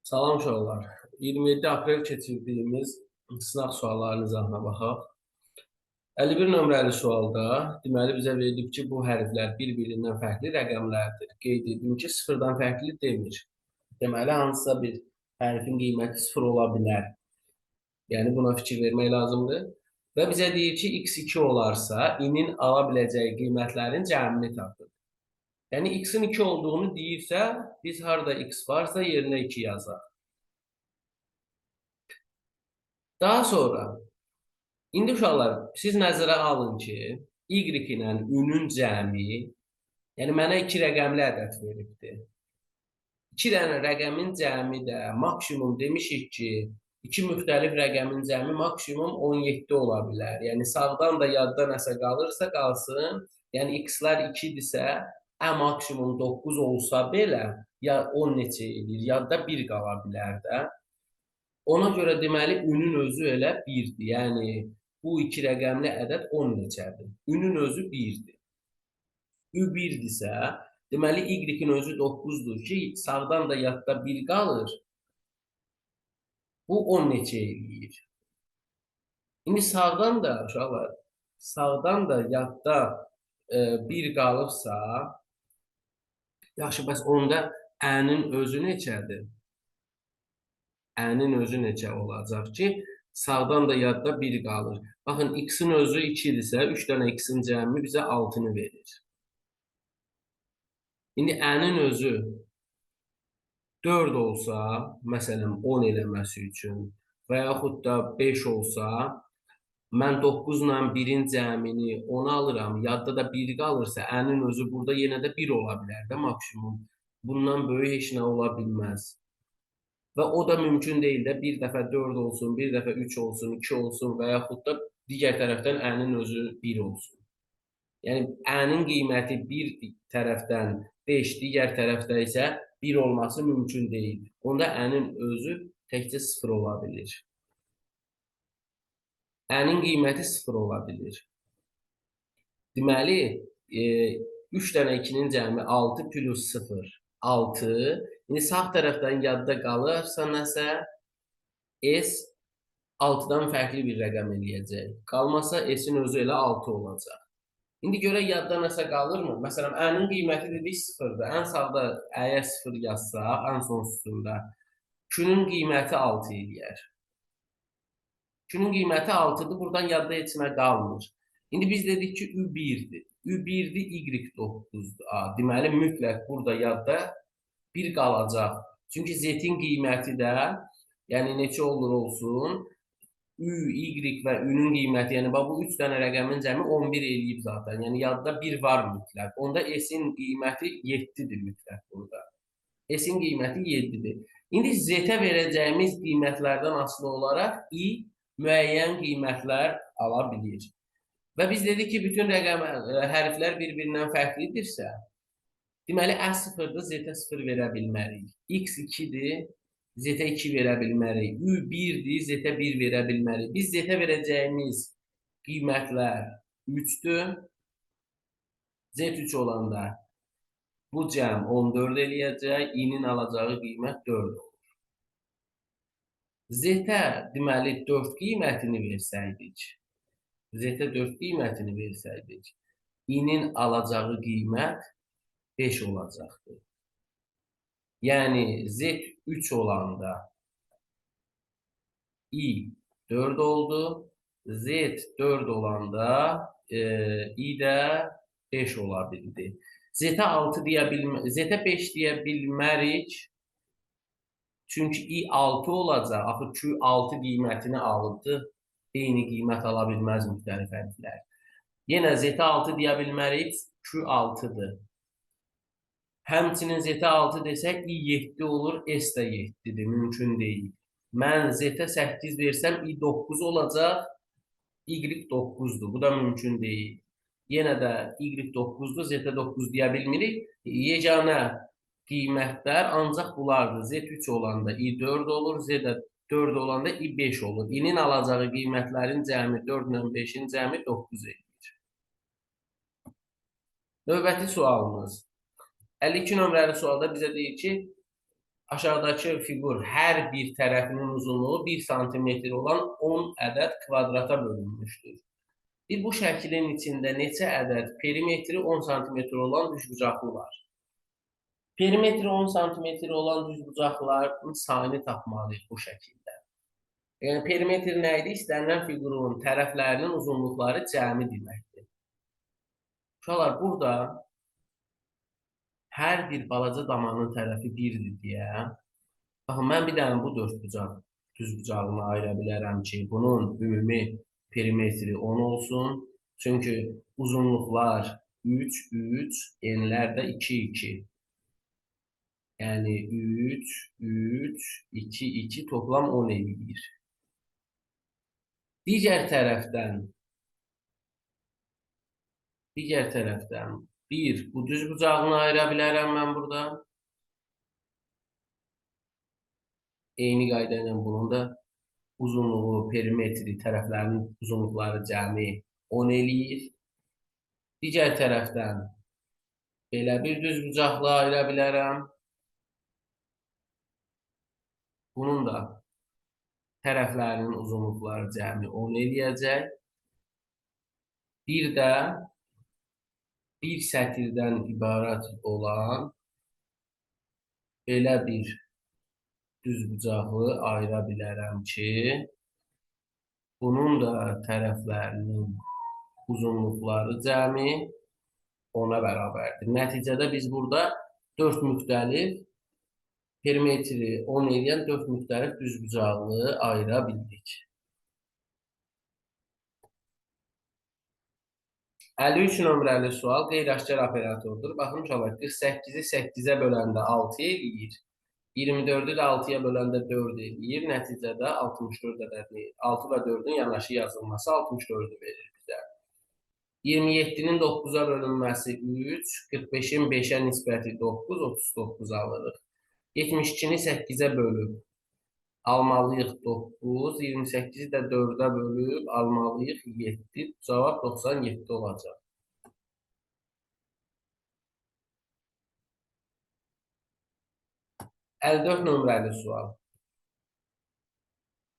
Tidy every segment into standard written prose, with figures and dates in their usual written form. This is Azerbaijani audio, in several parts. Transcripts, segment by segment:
Salam uşaqlar. 27 aprel keçirdiyimiz sınaq suallarının izahına baxaq. 51 nömrəli sualda deməli bizə verilib ki, bu hərflər bir-birindən fərqli rəqəmlərdir. Qeyd edim ki, sıfırdan fərqli demir. Deməli, hansısa bir hərfin qiyməti sıfır ola bilər. Yəni, buna fikir vermək lazımdır. Və bizə deyir ki, x2 olarsa, i-nin ala biləcəyi qiymətlərin cəmini tapın. Yəni, x-in 2 olduğunu deyirsə, biz harada x varsa yerinə 2 yazaq. Daha sonra, indi uşaqlar, siz nəzərə alın ki, y ilə ü-nün cəmi, yəni mənə 2 rəqəmli ədəd veribdir. 2 dənə rəqəmin cəmi də maksimum demişik ki, 2 müxtəlif rəqəmin cəmi maksimum 17 ola bilər. Yəni sağdan da yadda nəsə qalırsa qalsın, yəni x-lər 2-dirsə, maksimum 9 olsa belə, ya 10 neçə edir, yadda 1 qala bilər də. Ona görə deməli, ü-nün özü elə 1-dir. Yəni, bu iki rəqəmli ədəd 10 neçədir. Ü-nün özü 1-dir. Ü 1-dirsə, deməli, y-in özü 9-dur ki, sağdan da yadda 1 qalır. Bu 10 neçə eləyir. İndi sağdan da, uşaqlar, sağdan da yadda 1 qalıbsa, yaxşı, bəs onda ə-nin özü neçədir? Ə-nin özü neçə olacaq ki, sağdan da yadda 1 qalır. Baxın, x-in özü 2-dirsə, 3 dənə x-in cəmi bizə 6-nı verir. İndi ə-nin özü 4 olsa, məsələn, 10 eləməsi üçün və yaxud da 5 olsa, mən 9 ilə 1-in cəmini 10 alıram, yadda da 1 qalırsa, ə-nin özü burada yenə də 1 ola bilər də maksimum. Bundan böyük heç nə ola bilməz. Və o da mümkün deyil də, bir dəfə 4 olsun, bir dəfə 3 olsun, 2 olsun və yaxud da digər tərəfdən ə-nin özü 1 olsun. Yəni, ə-nin qiyməti bir tərəfdən 5, digər tərəfdə isə 1 olması mümkün deyil. Onda ə-nin özü təkcə 0 ola bilir. Ə-nin qiyməti 0 ola bilir. Deməli, 3 dənə 2-nin cəmi 6 plus 0. 6. İndi sağ tərəfdən yadda qalırsa nəsə, S 6-dan fərqli bir rəqəm eləyəcək. Qalmasa S-in özü elə 6 olacaq. İndi görək yadda nəsə qalırmı? Məsələn, ə-nin qiyməti dedik 0-dır. Ən sağda ə-yə 0 yazsa, ən son sütunda, Q-nun qiyməti 6 eləyər. Q-nun qiyməti 6-dır, buradan yadda heç nə qalmır. İndi biz dedik ki, Ü 1-dir. Ü 1-dir, Y 9-dur. Deməli, mütləq burada yadda 1 qalacaq. Çünki Z-in qiyməti də, yəni neçə olur olsun, Ü, Y və Ü-nün qiyməti, yəni bu 3 dənə rəqəmin cəmi 11 eləyib zaten. Yəni yadda 1 var mütləq. Onda S-in qiyməti 7-dir mütləq burada. S-in qiyməti 7-dir. İndi Z-ə verəcəyimiz qiymətlərdən asılı olaraq I müəyyən qiymətlər ala bilir. Və biz dedik ki, bütün hərflər bir-birindən fərqlidirsə, deməli, ə0-dır, Z-ə 0 verə bilmərik. X 2-dir, Z-ə 2 verə bilmərik. Ü 1-dir, Z-ə 1 verə bilmərik. Biz Z-ə verəcəyimiz qiymətlər 3-dür. Z 3 olanda bu cəm 14 eləyəcək, i-nin alacağı qiymət 4 olur. Z-ə deməli 4 qiymətini versəydik, Z-ə 4 qiymətini versəydik, i-nin alacağı qiymət 5 olacaqdır. Yəni, Z 3 olanda i 4 oldu, Z 4 olanda i də 5 ola bildi. Z-ə 5 deyə bilmərik, çünki i 6 olacaq, axı Q 6 qiymətini alıbdır, eyni qiymət ala bilməz müxtəlif hərflər. Yenə Z-ə 6 deyə bilmərik, Q 6-dır. Həmçinin Z-ə 6 desək, i 7 olur, S də 7-dir, mümkün deyil. Mən Z-ə 8 versəm, i 9 olacaq, Y 9-dur, bu da mümkün deyil. Yenə də Y 9-dur, Z-ə 9 deyə bilmirik. Yeganə qiymətlər ancaq bulardır. Z 3 olanda i 4 olur, Z-ə 4 olanda i 5 olur. İ-nin alacağı qiymətlərin cəmi 4 ilə 5-in cəmi 9 edir. Növbəti sualımız. 52 nömrəli sualda bizə deyir ki, aşağıdakı fiqur hər bir tərəfinin uzunluğu 1 santimetr olan 10 ədəd kvadrata bölünmüşdür. Bu şəklin içində neçə ədəd perimetri 10 santimetr olan düzbucaqlı var? Perimetri 10 santimetr olan düzbucaqların sayını tapmalıyıq bu şəkildə. Yəni, perimetr nə idi? İstənilən fiqurun tərəflərinin uzunluqları cəmi deməkdir. Uşaqlar, burada hər bir balaca damanın tərəfi 1-dir deyə, baxın, mən bir dənə bu düzbucağını ayıra bilərəm ki, bunun ümumi perimetri 10 olsun. Çünki uzunluqlar 3, 3, enlər də 2, 2. Yəni 3, 3, 2, 2 toplam 10 edir. Digər tərəfdən bu düzbucağını ayıra bilərəm mən burada. Eyni qayda ilə bunun da uzunluğu, perimetri, tərəflərinin uzunluqları cəmi 10 eləyir. Digər tərəfdən belə bir düzbucaqla ayıra bilərəm. Bunun da tərəflərinin uzunluqları cəmi 10 eləyəcək. Bir də bir sətirdən ibarət olan belə bir düzbucağı ayıra bilərəm ki, bunun da tərəflərinin uzunluqları cəmi 10-a bərabərdir. Nəticədə biz burada 4 müxtəlif perimetri 10 eləyən 4 müxtəlif düzbucaqlı ayıra bildik. 53 nömrəli sual qeyri-aşkar operatordur. Baxın, uşaqlar, 48-i 8-ə böləndə 6 eləyir. 24-ü də 6-ya böləndə 4 eləyir. Nəticədə 64 ədədini, 6 və 4-ün yanaşı yazılması 64-ü verir bizə. 27-nin 9-a bölünməsi 3, 45-in 5-ə nisbəti 9, 39 alırıq. 72-ni 8-ə bölüb almalıyıq 9, 28-i də 4-ə bölüb almalıyıq 7. Cavab 97 olacaq. 54 nömrəli sual.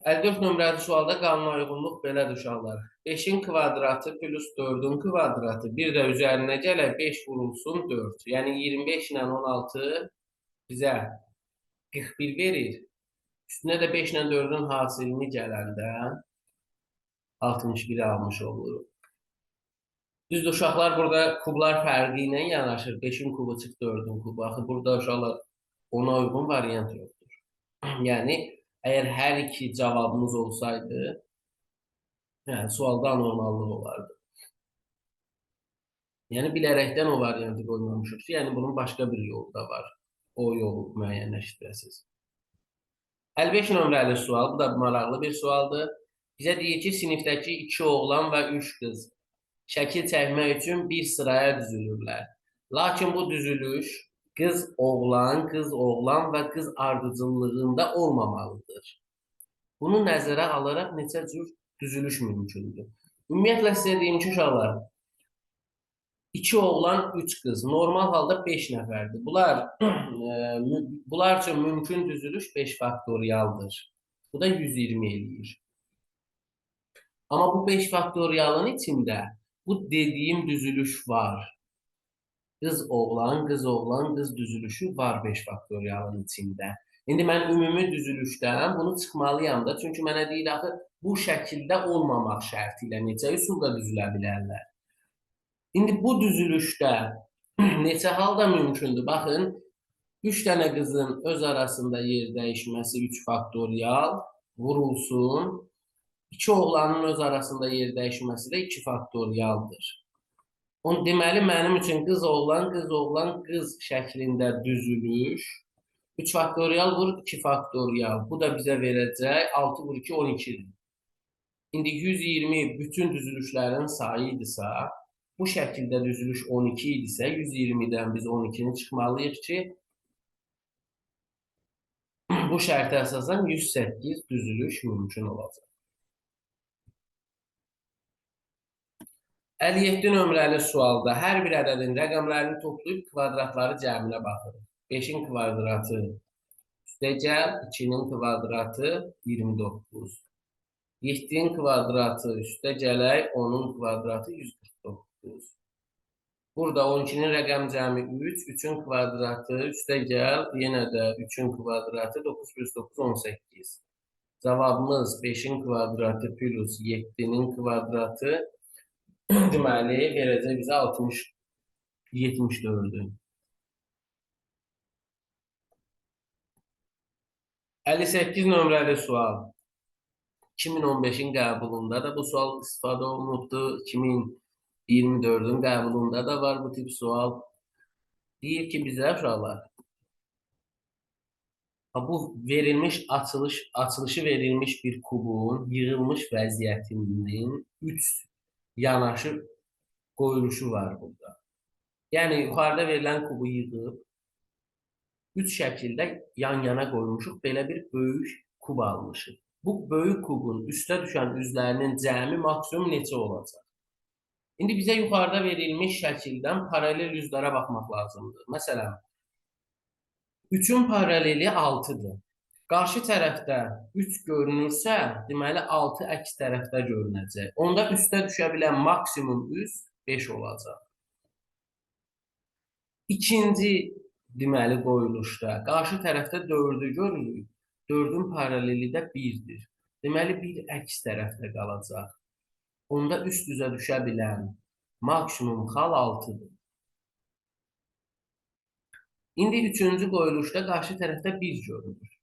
54 nömrəli sualda qanuna uyğunluq belədir, uşaqlar. 5-in kvadratı plus 4-ün kvadratı, bir də üzərinə gələk 5 vurulsun 4. Yəni 25 ilə 16 bizə 41 verir. Üstünə də 5 ilə 4-ün hasilini gələndə 61 almış olur. Düzdür, uşaqlar, burada kublar fərqi ilə yanaşır. 5-in kubu çıx 4-ün kubu. Axı, burada uşaqlar ona uyğun variant yoxdur. Yəni, əgər hər iki cavabımız olsaydı, sualda anormallıq olardı. Yəni, bilərəkdən o variantı qoymamışıq ki, yəni bunun başqa bir yolu da var. O yolu müəyyənləşdirəsiniz. 55 nömrəli sual, bu da maraqlı bir sualdır. Bizə deyir ki, sinifdəki 2 oğlan və 3 qız şəkil çəkmək üçün bir sıraya düzülürlər. Lakin bu düzülüş qız oğlan və qız ardıcıllığında olmamalıdır. Bunu nəzərə alaraq neçə cür düzülüş mümkündür? Ümumiyyətlə sizə deyim ki, uşaqlar, 2 oğlan, 3 qız. Normal halda 5 nəfərdir. Bunlar üçün mümkün düzülüş 5 faktorialdır. Bu da 120 eləyir. Amma bu 5 faktorialın içində bu dediyim düzülüş var. Qız oğlan, qız düzülüşü var 5 faktorialın içində. İndi mən ümumi düzülüşdən bunu çıxmalıyam da. Çünki mənə deyir, axı, bu şəkildə olmamaq şərti ilə neçə üsulda düzülə bilərlər? İndi bu düzülüşdə neçə halda mümkündür? Baxın, 3 dənə qızın öz arasında yer dəyişməsi 3 faktorial vurulsun. 2 oğlanın öz arasında yer dəyişməsi də 2 faktorialdır. Deməli, mənim üçün qız qız şəklində düzülüş 3 faktorial vur 2 faktorial. Bu da bizə verəcək 6 vur 2, 12-dir. İndi 120 bütün düzülüşlərin sayıdırsa, bu şəkildə düzülüş 12 idisə, 120-dən biz 12-ni çıxmalıyıq ki, bu şərtə əsasən 108 düzülüş mümkün olacaq. 57 nömrəli sualda hər bir ədədin rəqəmlərini toplayıb kvadratları cəminə baxırıq. 5-in kvadratı Üstə gəl 2-nin kvadratı 29. 7-nin kvadratı üstə gələk 10-un kvadratı 149. Burada 12-nin rəqəm cəmi 3, 3-ün kvadratı üstə gəl, yenə də 3-ün kvadratı 9 plus 9 18. Cavabımız 5-in kvadratı plus 7-nin kvadratı deməli verəcək bizə 60 74-dür. 58 nömrəli sual. 2015-in qəbulunda da bu sual istifadə olunubdur. 2024-ün qəbulunda da var bu tip sual. Deyir ki, bizə uşaqlar, bu verilmiş açılışı verilmiş bir kubun yığılmış vəziyyətinin 3 yanaşı qoyuluşu var burada. Yəni, yuxarıda verilən kubu yığıb, 3 şəkildə yan-yana qoymuşuq, belə bir böyük kub almışıq. Bu böyük kubun üstə düşən üzlərinin cəmi maksimum neçə olacaq? İndi bizə yuxarıda verilmiş şəkildən paralel üzlərə baxmaq lazımdır. Məsələn, 3-ün paraleli 6-dır. Qarşı tərəfdə 3 görünürsə, deməli 6 əks tərəfdə görünəcək. Onda üstə düşə bilən maksimum üz 5 olacaq. İkinci deməli qoyuluşda qarşı tərəfdə 4-ü görürük. 4-ün paraleli də 1-dir. Deməli 1 əks tərəfdə qalacaq. Onda üst üzə düşə bilən maksimum xal 6-dır. İndi 3-cü qoyuluşda qarşı tərəfdə 1 görünür.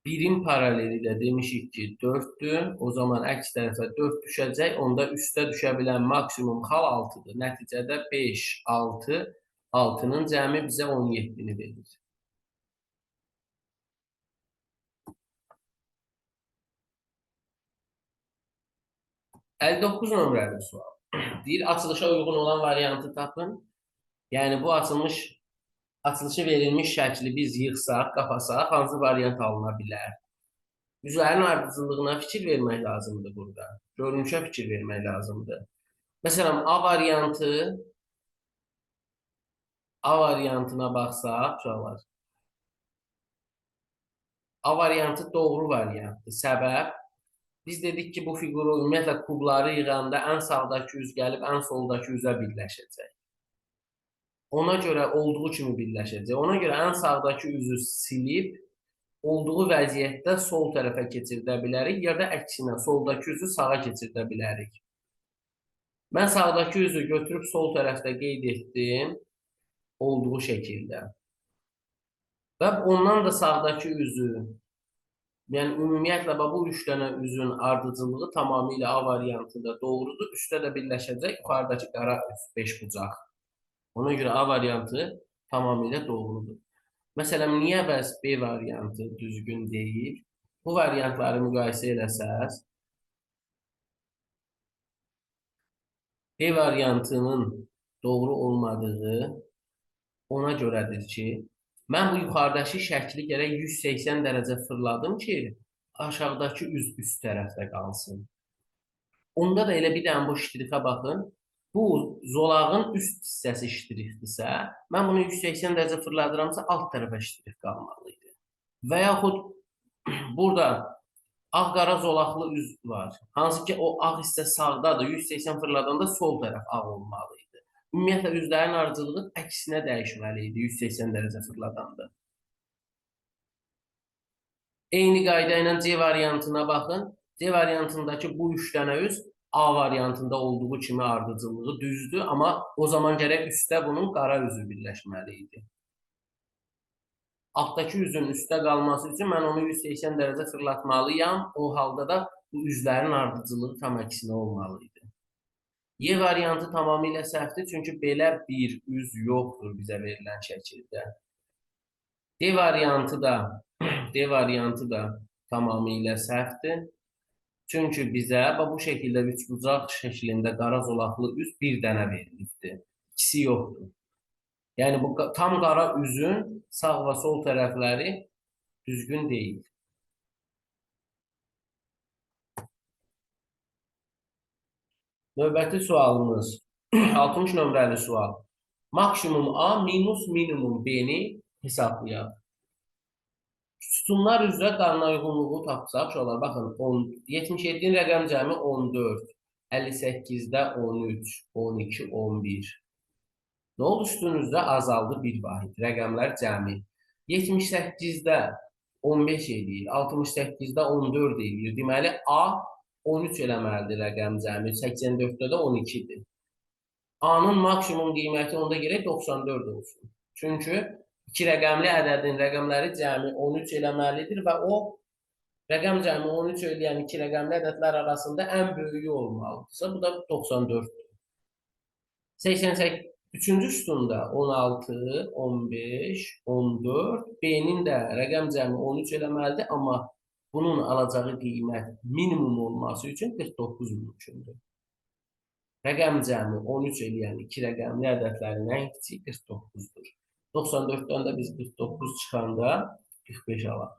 1-in paraleli də demişik ki 4-dür. O zaman əks tərəfə 4 düşəcək. Onda üstə düşə bilən maksimum xal 6-dır. Nəticədə 5, 6, 6-nın cəmi bizə 17-ni verir. $59 nömrəli sual. Deyir, açılışa uyğun olan variantı tapın. Yəni, bu açılışı verilmiş şəkli biz yığsaq, qapasaq, hansı variant alına bilər? Üzlərin ardıcıllığına fikir vermək lazımdır burada. Görünüşə fikir vermək lazımdır. Məsələn, A variantına baxsaq, uşaqlar. A variantı doğru variantdır. Səbəb, biz dedik ki, bu fiquru ümumiyyətlə kubları yığanda ən sağdakı üz gəlib ən soldakı üzə birləşəcək. Ona görə olduğu kimi birləşəcək. Ona görə ən sağdakı üzü silib, olduğu vəziyyətdə sol tərəfə keçirdə bilərik, ya da əksinə soldakı üzü sağa keçirdə bilərik. Mən sağdakı üzü götürüb sol tərəfdə qeyd etdim, olduğu şəkildə. Və ondan da sağdakı üzü, yəni ümumiyyətlə bu 3 dənə üzün ardıcıllığı tamamilə A variantında doğrudur. Üstə də birləşəcək yuxarıdakı qara üz 5 bucaq. Ona görə A variantı tamamilə doğrudur. Məsələn, niyə bəs B variantı düzgün deyil? Bu variantları müqayisə eləsəz, B variantının doğru olmadığı ona görədir ki, mən bu yuxarıdakı şəkli gərək 180 dərəcə fırladım ki, aşağıdakı üz üst tərəfdə qalsın. Onda da elə bir dənə bu ştrixə baxın. Bu zolağın üst hissəsi ştrixdirsə, mən bunu 180 dərəcə fırladıramsa, alt tərəfə ştrix qalmalıydı. Və yaxud burada ağ-qara zolaqlı üz var. Hansı ki, o ağ hissə sağdadır, 180 fırladanda sol tərəf ağ olmalıydı. Ümumiyyətlə, üzlərin ardıcılığı əksinə dəyişməliydi 180 dərəcə fırladanda. Eyni qayda ilə C variantına baxın. C variantındakı bu 3 dənə üz A variantında olduğu kimi ardıcıllığı düzdür, amma o zaman gərək üstə bunun qara üzü birləşməli idi. Altdakı üzün üstə qalması üçün mən onu 180 dərəcə fırlatmalıyam. O halda da bu üzlərin ardıcılığı tam əksinə olmalıydı. Y variantı tamamilə səhvdir, çünki belə bir üz yoxdur bizə verilən şəkildə. D variantı da tamamilə səhvdir. Çünki bizə bu şəkildə üçbucaq şəklində qara zolaqlı üz bir dənə verilibdir. İkisi yoxdur. Yəni, bu tam qara üzün sağ və sol tərəfləri düzgün deyil. Növbəti sualımız 60 nömrəli sual. Maksimum A minus minimum B-ni hesablayaq. Sütunlar üzrə qarinayğınlığı tapsaq, uşaqlar, baxın, 77-nin rəqəm cəmi 14, 58-də 13, 12, 11. Nə oldu? Sütun üzrə azaldı bir vahid. Rəqəmlər cəmi. 78-də 15 edir, 68-də 14 edir. Deməli, A 13 eləməlidir rəqəm cəmi, 84-də də 12-dir. A-nın maksimum qiyməti onda gərək 94 olsun. Çünki iki rəqəmli ədədin rəqəmləri cəmi 13 eləməlidir və o rəqəm cəmi 13 eləyən iki rəqəmli ədədlər arasında ən böyüyü olmalıdırsa, bu da 94-dür. 83-cü sütunda 16, 15, 14, B-nin də rəqəm cəmi 13 eləməlidir, amma bunun alacağı qiymət minimum olması üçün 49 mümkündür. Rəqəm cəmi 13 eləyən iki rəqəmli ədədlərin ən kiçiyi 49-dur. 94-dən də biz 49 çıxanda 45 alaq.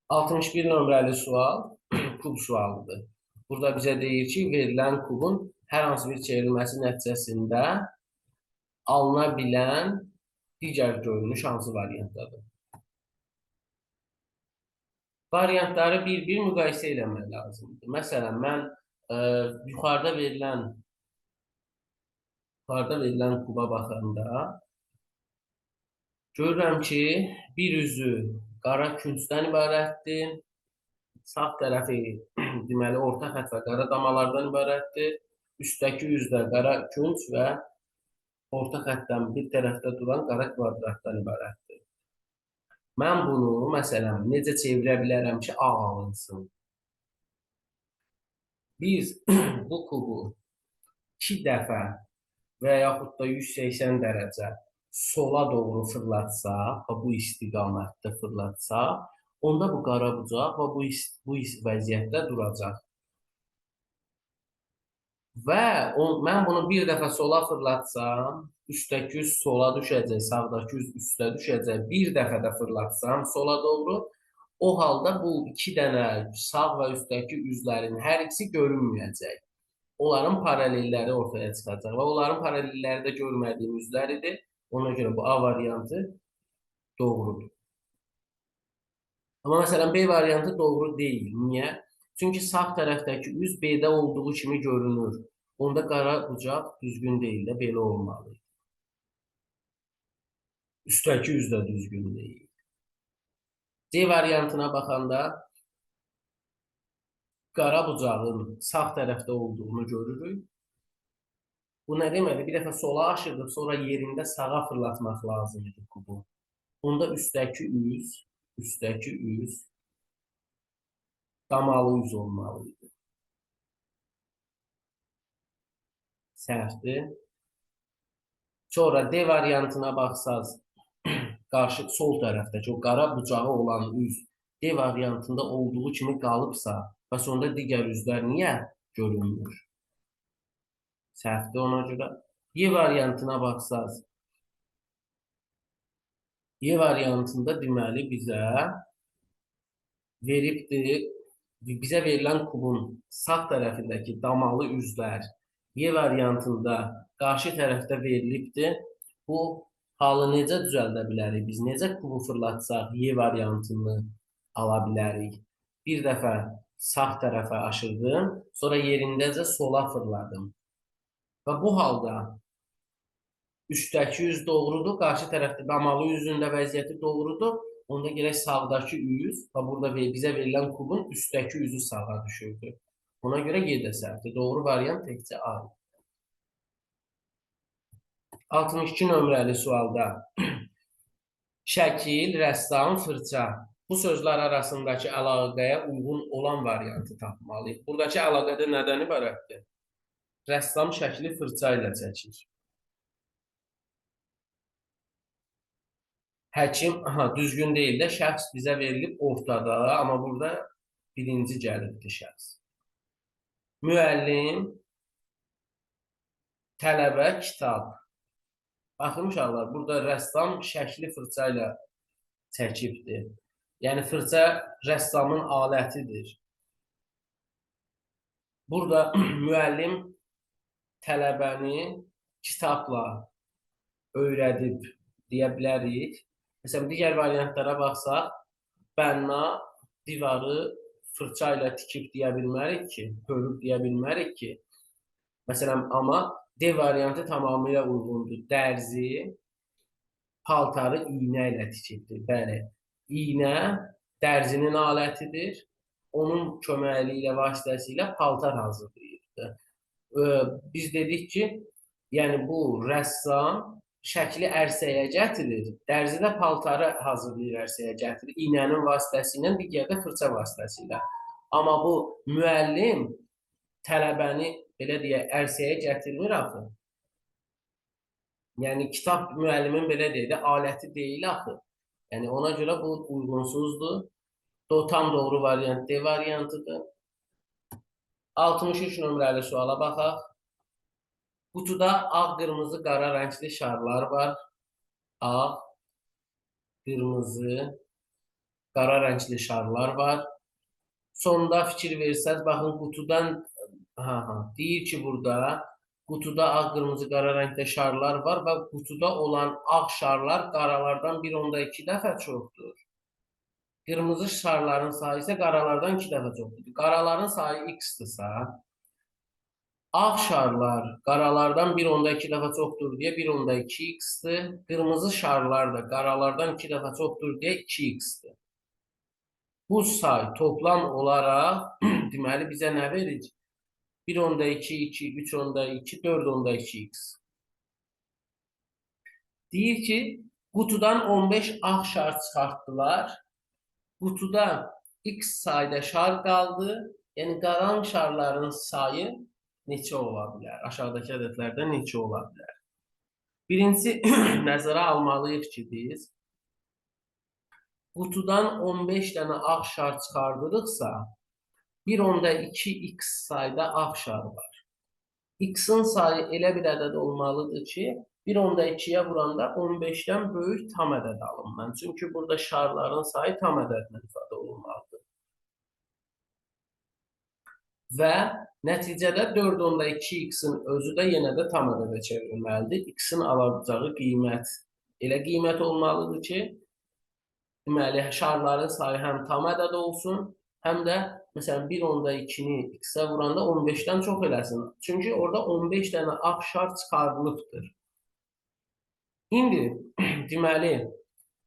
61 nömrəli sual kub sualıdır. Burada bizə deyir ki, verilən kubun hər hansı bir çevrilməsi nəticəsində alına bilən digər görünüş hansı variantdadır? Variantları bir-bir müqayisə eləmək lazımdır. Məsələn, mən yuxarıda verilən kuba baxanda görürəm ki, bir üzü qara küncdən ibarətdir. Sağ tərəfi deməli orta xətt və qara damalardan ibarətdir. Üstdəki üzdə qara künc və orta xəttdən bir tərəfdə duran qara kvadratdan ibarətdir. Mən bunu, məsələn, necə çevirə bilərəm ki, A alınsın? Biz bu kubu 2 dəfə və yaxud da 180 dərəcə sola doğru fırlatsaq, bu istiqamətdə fırlatsaq, onda bu qara bucaq bu vəziyyətdə duracaq. Və mən bunu bir dəfə sola fırlatsam, üstdəki üz sola düşəcək, sağdakı üz üstə düşəcək. Bir dəfə də fırlatsam sola doğru, o halda bu iki dənə sağ və üstdəki üzlərin hər ikisi görünməyəcək. Onların paralelləri ortaya çıxacaq və onların paralelləri də görmədiyim üzlər idi. Ona görə bu A variantı doğrudur. Amma məsələn, B variantı doğru deyil. Niyə? Çünki sağ tərəfdəki üz B-də olduğu kimi görünür. Onda qara bucaq düzgün deyil də, belə olmalı. Üstdəki üz də düzgün deyil. C variantına baxanda qara bucağın sağ tərəfdə olduğunu görürük. Bu nə deməkdir? Bir dəfə sola aşırdıq, sonra yerində sağa fırlatmaq lazımdır kubu. Onda üstdəki üz damalı üz olmalıydı. Səhvdir. Sonra D variantına baxsaz, qarşı sol tərəfdəki o qara bucağı olan üz D variantında olduğu kimi qalıbsa və sonunda digər üzlər niyə görünmür? Səhvdir ona görə. Y variantına baxsaz, Y variantında deməli bizə verilən kubun sağ tərəfindəki damalı üzlər Y variantında qarşı tərəfdə verilibdir. Bu halı necə düzəldə bilərik? Biz necə kubu fırlatsaq Y variantını ala bilərik? Bir dəfə sağ tərəfə aşırdım, sonra yerindəcə sola fırladım. Və bu halda üstdəki üz doğrudur, qarşı tərəfdə damalı üzün də vəziyyəti doğrudur. Onda gərək sağdakı üz və burada bizə verilən kubun üstdəki üzü sağa düşürdü. Ona görə Y də səhvdir. Doğru variant təkcə A. 62 nömrəli sualda şəkil, rəssam, fırça. Bu sözlər arasındakı əlaqəyə uyğun olan variantı tapmalıyıq. Buradakı əlaqədə nədən ibarətdir? Rəssam şəkli fırça ilə çəkir. Həkim, düzgün deyil də, şəxs bizə verilib ortada, amma burada birinci gəlibdir şəxs. Müəllim, tələbə, kitab. Baxın uşaqlar, burada rəssam şəkli fırça ilə çəkibdir. Yəni, fırça rəssamın alətidir. Burada müəllim tələbəni kitabla öyrədib deyə bilərik. Məsələn, digər variantlara baxsaq, bənna divarı fırça ilə tikib deyə bilmərik ki, hörüb deyə bilmərik ki. Məsələn, amma D variantı tamamilə uyğundur. Dərzi paltarı iynə ilə tikibdir. Bəli, iynə dərzinin alətidir. Onun köməkliyi ilə, vasitəsilə paltar hazırlayırdı. Biz dedik ki, yəni bu rəssam şəkli ərsəyə gətirir, dərzi də paltarı hazırlayır, ərsəyə gətirir, iynənin vasitəsilə, digər də fırça vasitəsilə. Amma bu müəllim tələbəni, belə deyək, ərsəyə gətirmir axı. Yəni, kitab müəllimin, belə deyək də, aləti deyil axı. Yəni, ona görə bu uyğunsuzdur. Tam doğru variant D variantıdır. 63 nömrəli suala baxaq. Qutuda ağ, qırmızı, qara rəngli şarlar var. Ağ, qırmızı, qara rəngli şarlar var. Sonda fikir versəz, baxın, qutudan deyir ki, burada qutuda ağ, qırmızı, qara rəngdə şarlar var və qutuda olan ağ şarlar qaralardan 1/2 dəfə çoxdur. Qırmızı şarların sayı isə qaralardan 2 dəfə çoxdur. Qaraların sayı x-dırsa, ağ şarlar qaralardan 1/2 dəfə çoxdur deyə 1/2x-dir. Qırmızı şarlar da qaralardan 2 dəfə çoxdur deyə 2x-dir. Bu say toplam olaraq deməli bizə nə verir? 1/2, 2, 3/2, 4/2x. Deyir ki, qutudan 15 ağ şar çıxartdılar. Qutuda x sayda şar qaldı. Yəni, qalan şarların sayı neçə ola bilər? Aşağıdakı ədədlərdən neçə ola bilər? Birincisi, nəzərə almalıyıq ki, biz qutudan 15 dənə ağ şar çıxardırıqsa, 1/2x sayda ağ şar var. X-in sayı elə bir ədəd olmalıdır ki, 1/2-yə vuranda 15-dən böyük tam ədəd alınmalı. Çünki burada şarların sayı tam ədədlə ifadə olunmalıdır. Və nəticədə 4/2x-in özü də yenə də tam ədədə çevrilməlidir. X-in alacağı qiymət elə qiymət olmalıdır ki, deməli, şarların sayı həm tam ədəd olsun, həm də, məsələn, 1/2-ni x-ə vuranda 15-dən çox eləsin. Çünki orada 15 dənə ağ şar çıxarılıbdır. İndi, deməli,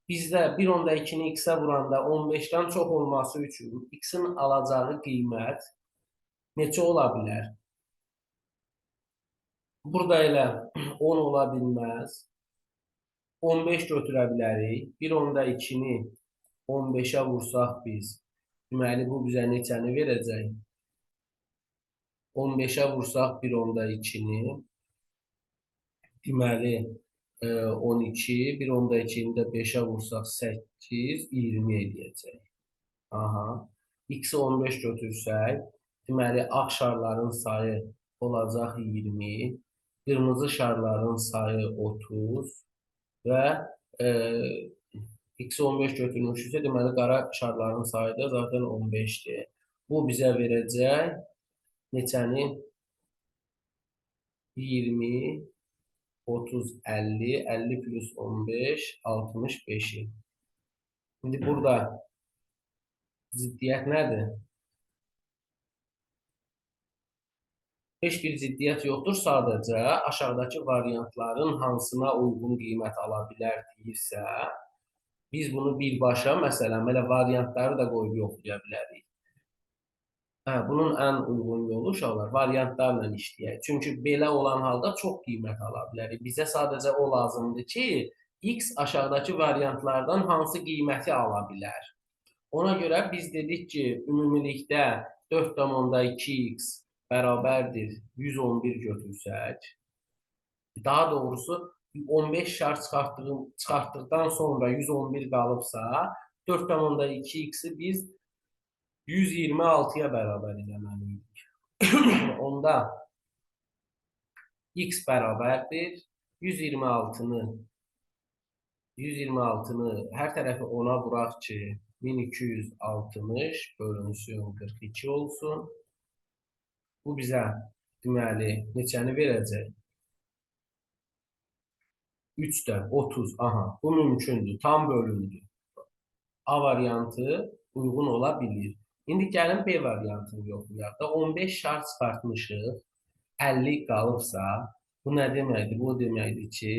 bizdə 1/2-ni x-ə vuranda 15-dən çox olması üçün x-in alacağı qiymət neçə ola bilər? Burada elə 10 ola bilməz. 15 götürə bilərik. 1/2-ni 15-ə vursaq biz, deməli, bu bizə neçəni verəcək? 15-ə vursaq 1/2-ni, deməli, 12, 1/2-ni də 5-ə vursaq 8, 20 edəcək. X-i 15 götürsək, deməli, ağ şarların sayı olacaq 20, qırmızı şarların sayı 30 və x-i 15 götürmüşsə, deməli, qara şarların sayı da zaten 15-dir. Bu bizə verəcək neçəni? 20, 30, 50, 50 plus 15, 65-i. İndi burada ziddiyyət nədir? Heç bir ziddiyyət yoxdur, sadəcə aşağıdakı variantların hansına uyğun qiymət ala bilər deyirsə, biz bunu birbaşa, məsələn, belə variantları da qoyub yoxlaya bilərik. Bunun ən uyğun yolu uşaqlar variantlarla işləyək. Çünki belə olan halda çox qiymət ala bilərik. Bizə sadəcə o lazımdır ki, x aşağıdakı variantlardan hansı qiyməti ala bilər. Ona görə biz dedik ki, ümumilikdə 4,2x bərabərdir 111 götürsək, daha doğrusu 15 şar çıxartdıqdan sonra 111 qalıbsa, 4,2x-i biz 126-ya bərabər eləməliydik. Onda x bərabərdir 126-nı hər tərəfi 10-a vuraq ki, 1260 bölünsün 42 olsun. Bu bizə, deməli, neçəni verəcək? 3'də 30. Aha, bu mümkündür. Tam bölündü. A variantı uyğun ola bilir. İndi gəlin B variantını yoxlayaq da 15 şart çıxartmışıq. 50 qalıbsa, bu nə deməkdir? Bu deməkdir ki,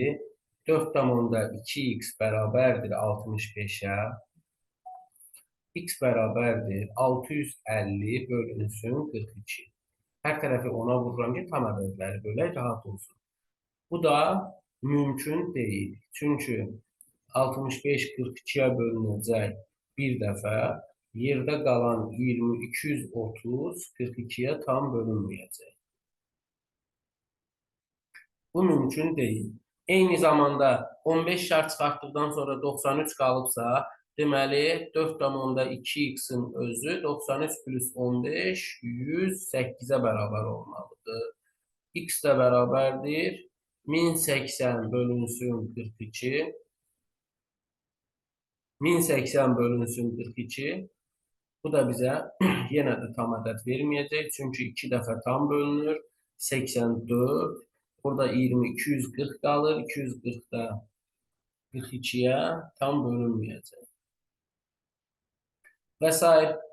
4,2x bərabərdir 65-ə. X bərabərdir 650 bölünsün 42. Hər tərəfi ona vururam ki, tam ədədləri bölək, rahat olsun. Bu da mümkün deyil. Çünki 65 42-yə bölünəcək bir dəfə, yerdə qalan 20, 230 42-yə tam bölünməyəcək. Bu mümkün deyil. Eyni zamanda 15 şart çıxartdıqdan sonra 93 qalıbsa, deməli 4,2x-in özü 93 plus 15 108-ə bərabər olmalıdır. X də bərabərdir 1080 bölünsün 42. 1080 bölünsün 42. Bu da bizə yenə də tam ədəd verməyəcək. Çünki 2 dəfə tam bölünür. 84. Burada 20, 240 qalır. 240-da 42-yə tam bölünməyəcək. Və s.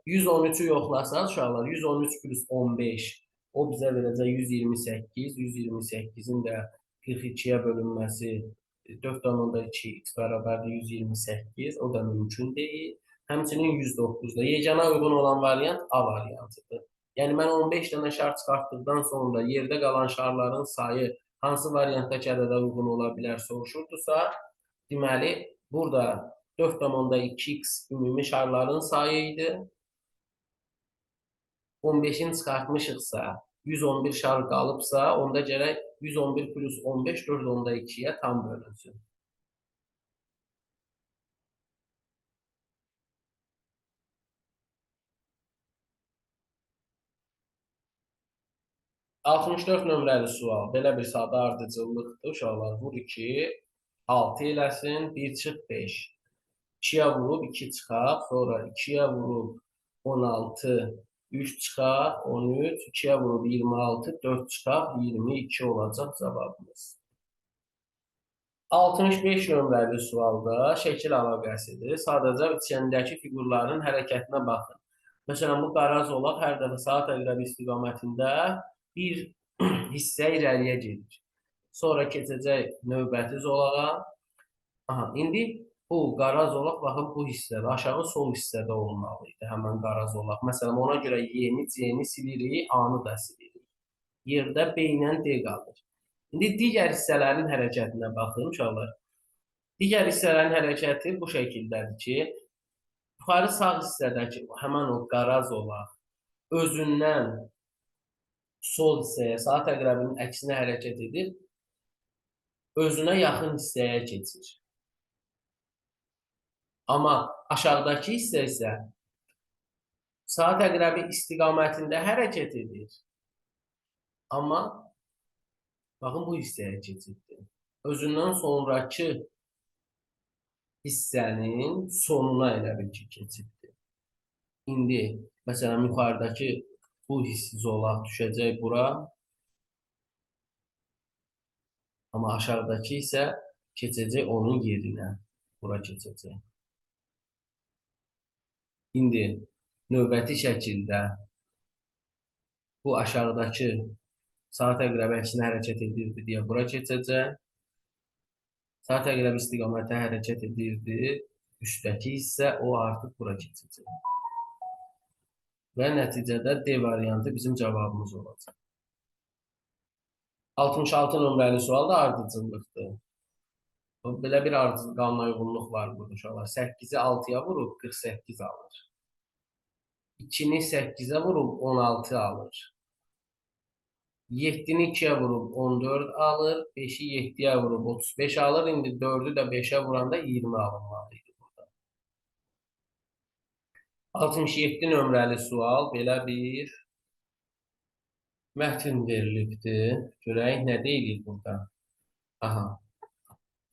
113-ü yoxlasaq uşaqlar, 113 plus 15, o bizə verəcək 128. 128-in də 42-yə bölünməsi 4,2x bərabərdir 128. O da mümkün deyil. Həmçinin 109-da. Yeganə uyğun olan variant A variantıdır. Yəni, mən 15 dənə şar çıxartdıqdan sonra yerdə qalan şarların sayı hansı variantdakı ədədə uyğun ola bilər soruşurdusa, deməli, burada 4,2x ümumi şarların sayı idi. 15-in çıxartmışıqsa, 111 şar qalıbsa, onda gərək 111 plus 15 4,2-yə tam bölünsün. ...64 nömrəli sual. Belə bir sadə ardıcıllıqdır. Uşaqlar vur 2, 6 eləsin, 1 çıx 5. 2-yə vurub 2 çıxaq, sonra 2-yə vurub 16, 3 çıxaq, 13, 2-yə vurub 26, 4 çıxaq, 22 olacaq cavabımız. 65 nömrəli sualda şəkil əlaqəsidir. Sadəcə içəndəki fiqurların hərəkətinə baxın. Məsələn, bu qara zolaq hər dəfə saat əqrəbi istiqamətində bir hissə irəliyə gedir. Sonra keçəcək növbəti zolağa. Aha, indi bu qara zolaq, baxın, bu hissədə, aşağı sol hissədə olmalıydı, həmən qara zolaq. Məsələn, ona görə Y-ni, C-ni silirik, A-nı da silirik. Yerdə B ilə D qalır. İndi digər hissələrin hərəkətinə baxın, uşaqlar. Digər hissələrin hərəkəti bu şəkildədir ki, yuxarı sağ hissədəki həmən o qara zolaq özündən sol hissəyə, saat əqrəbinin əksinə hərəkət edir, özünə yaxın hissəyə keçir. Amma aşağıdakı hissə isə saat əqrəbi istiqamətində hərəkət edir. Amma baxın, bu hissəyə keçirdi. Özündən sonraki hissənin sonuna elə bil ki, keçirdi. İndi, məsələn, yuxarıdakı bu zolaq düşəcək bura. Amma aşağıdakı isə keçəcək onun yerinə. Bura keçəcək. İndi, növbəti şəkildə bu aşağıdakı saat əqrəbi əksinə hərəkət edirdi deyə bura keçəcək. Saat əqrəbi istiqamətə hərəkət edirdi. Üstdəki hissə o artıq bura keçəcək. Və nəticədə D variantı bizim cavabımız olacaq. 66 nömrəli sual da ardıcıllıqdır. Belə bir ardıcıllıqla uyğunluq var burada uşaqlar. 8-i 6-ya vurub 48 alır. 2-ni 8-ə vurub 16 alır. 7-ni 2-yə vurub 14 alır. 5-i 7-yə vurub 35 alır. İndi 4-ü də 5-ə vuranda 20 alınmalıydı burada. 67 nömrəli sual belə bir mətn verilibdir. Görək, nə deyilir burada? Aha.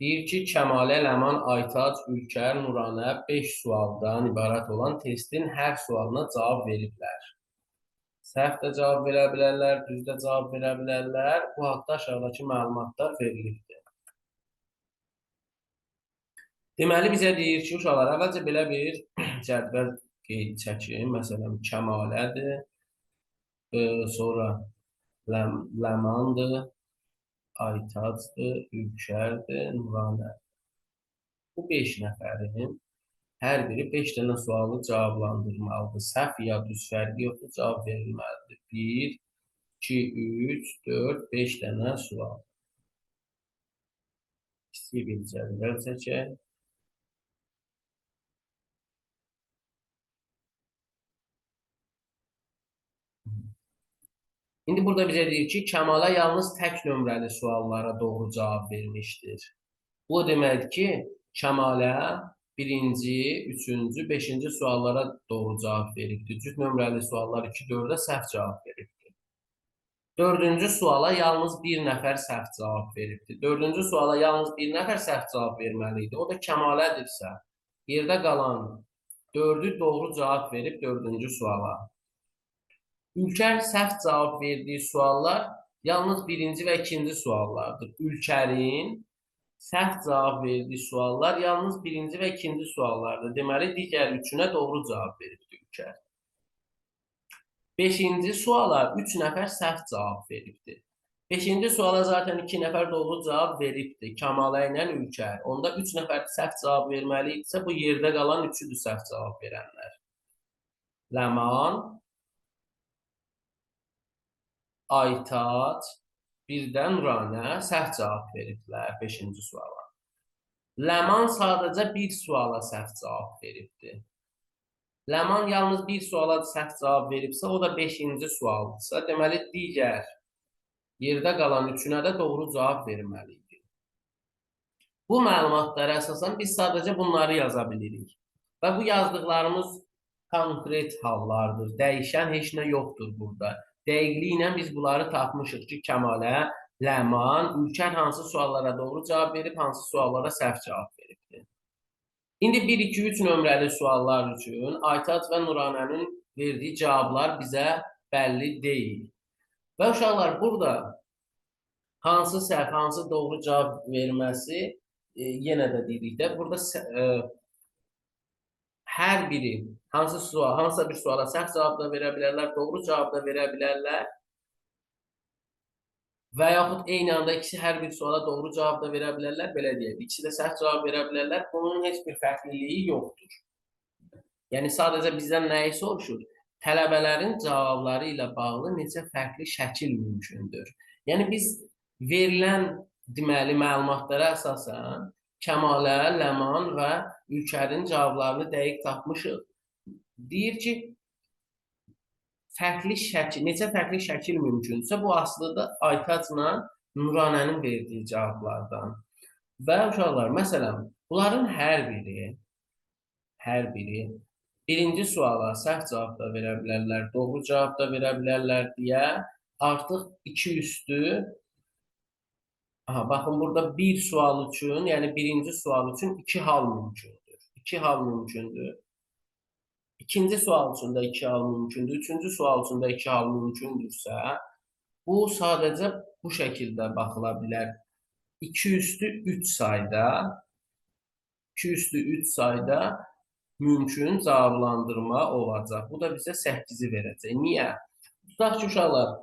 Deyir ki, Kəmalə, Ləman, Aytac, Ülkər, Nuranə 5 sualdan ibarət olan testin hər sualına cavab veriblər. Səhv də cavab verə bilərlər, düz də cavab verə bilərlər. Bu haqda aşağıdakı məlumatlar verilibdir. Deməli bizə deyir ki, uşaqlar əvvəlcə belə bir cədvəl qeyd çəkin. Məsələn, Kəmalədir, sonra Ləmandır, Aytacdır, Ülkərdir, Nuranə. Bu 5 nəfərin hər biri 5 dənə sualı cavablandırmalıdır. Səhv ya düz fərqi yoxdur, cavab verilməlidir. 1, 2, 3, 4, 5 dənə sual. Kiçik bir cədvəl çəkək. İndi burada bizə deyir ki, Kəmala yalnız tək nömrəli suallara doğru cavab vermişdir. Bu deməkdir ki, Kəmalə birinci, üçüncü, beşinci suallara doğru cavab veribdir. Cüt nömrəli suallar 2-4-ə səhv cavab veribdir. Dördüncü suala yalnız bir nəfər səhv cavab veribdir. Dördüncü suala yalnız bir nəfər səhv cavab verməli idi. O da Kəmalədirsə, yerdə qalan 4-ü doğru cavab verib dördüncü suala. Ülker səhv cavab verdiyi suallar yalnız birinci və ikinci suallardır. Ülkerin səhv cavab verdiyi suallar yalnız birinci və ikinci suallardır. Deməli, digər üçünə doğru cavab veribdir Ülker. Beşinci suala 3 nəfər səhv cavab veribdir. Beşinci suala zaten 2 nəfər doğru cavab veribdir. Kəmalə ilə Ülker. Onda 3 nəfər səhv cavab verməli idisə, bu yerdə qalan 3-üdür səhv cavab verənlər. Ləman, Aytac, birdən Nuranə səhv cavab veriblər 5-ci suala. Ləman sadəcə bir suala səhv cavab veribdir. Ləman yalnız bir suala səhv cavab veribsə, o da 5-ci sualdırsa, deməli digər yerdə qalan üçünə də doğru cavab verməliydik. Bu məlumatlara əsasən biz sadəcə bunları yaza bilirik. Və bu yazdıqlarımız konkret hallardır. Dəyişən heç nə yoxdur burada. Dəqiqliklə biz bunları tapmışıq ki, Kəmalə, Ləman, Ülker hansı suallara doğru cavab verib, hansı suallara səhv cavab veribdir. İndi 1, 2, 3 nömrəli suallar üçün Aytac və Nuranənin verdiyi cavablar bizə bəlli deyil. Və uşaqlar, burada hansı səhv, hansı doğru cavab verməsi yenə də dedik də, burada hər biri hansısa bir suala səhv cavab da verə bilərlər, doğru cavab da verə bilərlər. Və yaxud eyni anda ikisi hər bir suala doğru cavab da verə bilərlər, belə deyək. İkisi də səhv cavab verə bilərlər. Bunun heç bir fərqliliyi yoxdur. Yəni sadəcə bizdən nəyi soruşur? Tələbələrin cavabları ilə bağlı neçə fərqli şəkil mümkündür? Yəni biz verilən deməli məlumatlara əsasən Kəmalə, Ləman və Ülkerin cavablarını dəqiq tapmışıq. Deyir ki, neçə fərqli şəkil mümkündürsə, bu aslında Aytacla Nuranənin verdiyi cavablardan. Və uşaqlar, məsələn, bunların hər biri birinci suala səhv cavab da verə bilərlər, doğru cavab da verə bilərlər deyə artıq 2 üstü, baxın, burada bir sual üçün, yəni birinci sual üçün 2 hal mümkündür. 2 hal mümkündür. İkinci sual üçün də 2 hal mümkündür. Üçüncü sual üçün də 2 hal mümkündürsə, bu sadəcə bu şəkildə baxıla bilər. 2 üstü 3 sayda mümkün cavablandırma olacaq. Bu da bizə 8-i verəcək. Niyə? Tutaq ki, uşaqlar,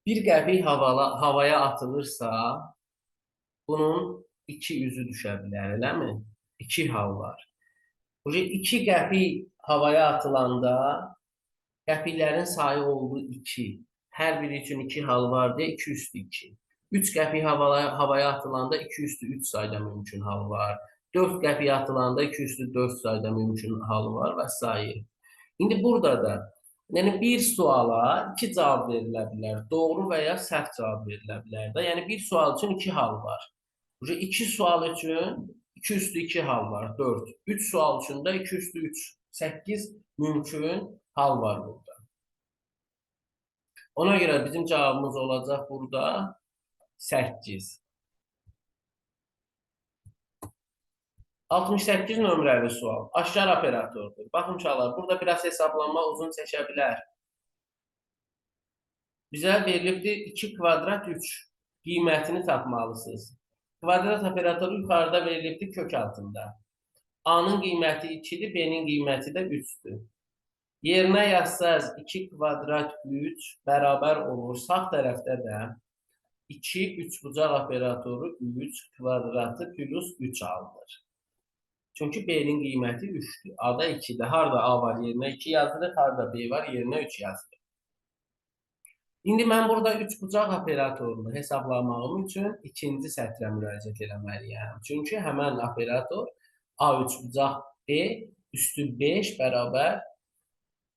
bir qəpik havaya atılırsa, bunun 2 üzü düşə bilər, eləmi? 2 hal var. 2 qəpik havaya atılanda qəpiklərin sayı oldu 2. Hər biri üçün 2 hal var deyə 2 üstü 2. 3 qəpik havaya atılanda 2 üstü 3 sayda mümkün hal var. 4 qəpik atılanda 2 üstü 4 sayda mümkün hal var və s. İndi burada da yəni bir suala 2 cavab verilə bilər. Doğru və ya səhv cavab verilə bilər də. Yəni bir sual üçün 2 hal var. 2 sual üçün 2 üstü 2 hal var, 4. 3 sual üçün də 2 üstü 3, 8 mümkün hal var burada. Ona görə bizim cavabımız olacaq burada 8. 68 nömrəli sual. Aşkar operatordur. Baxın uşaqlar, burada biraz hesablanma uzun çəkə bilər. Bizə verilibdir 2 kvadrat 3 qiymətini tapmalısınız. Kvadrat operatoru yuxarıda verilibdir kök altında. A-nın qiyməti 2-dir, B-nin qiyməti də 3-dür. Yerinə yazsaz 2 kvadrat 3 bərabər olur. Sağ tərəfdə də 2 üçbucaq operatoru 3 kvadratı plus 3 alınır. Çünki B-nin qiyməti 3-dür. A-da 2-dir. Harada A var yerinə 2 yazılır, harada B var yerinə 3 yazılır. İndi mən burada üçbucaq operatorunu hesablamağım üçün ikinci sətrə müraciət etməliyəm. Çünki həmən operator A üçbucaq B üstü 5 bərabər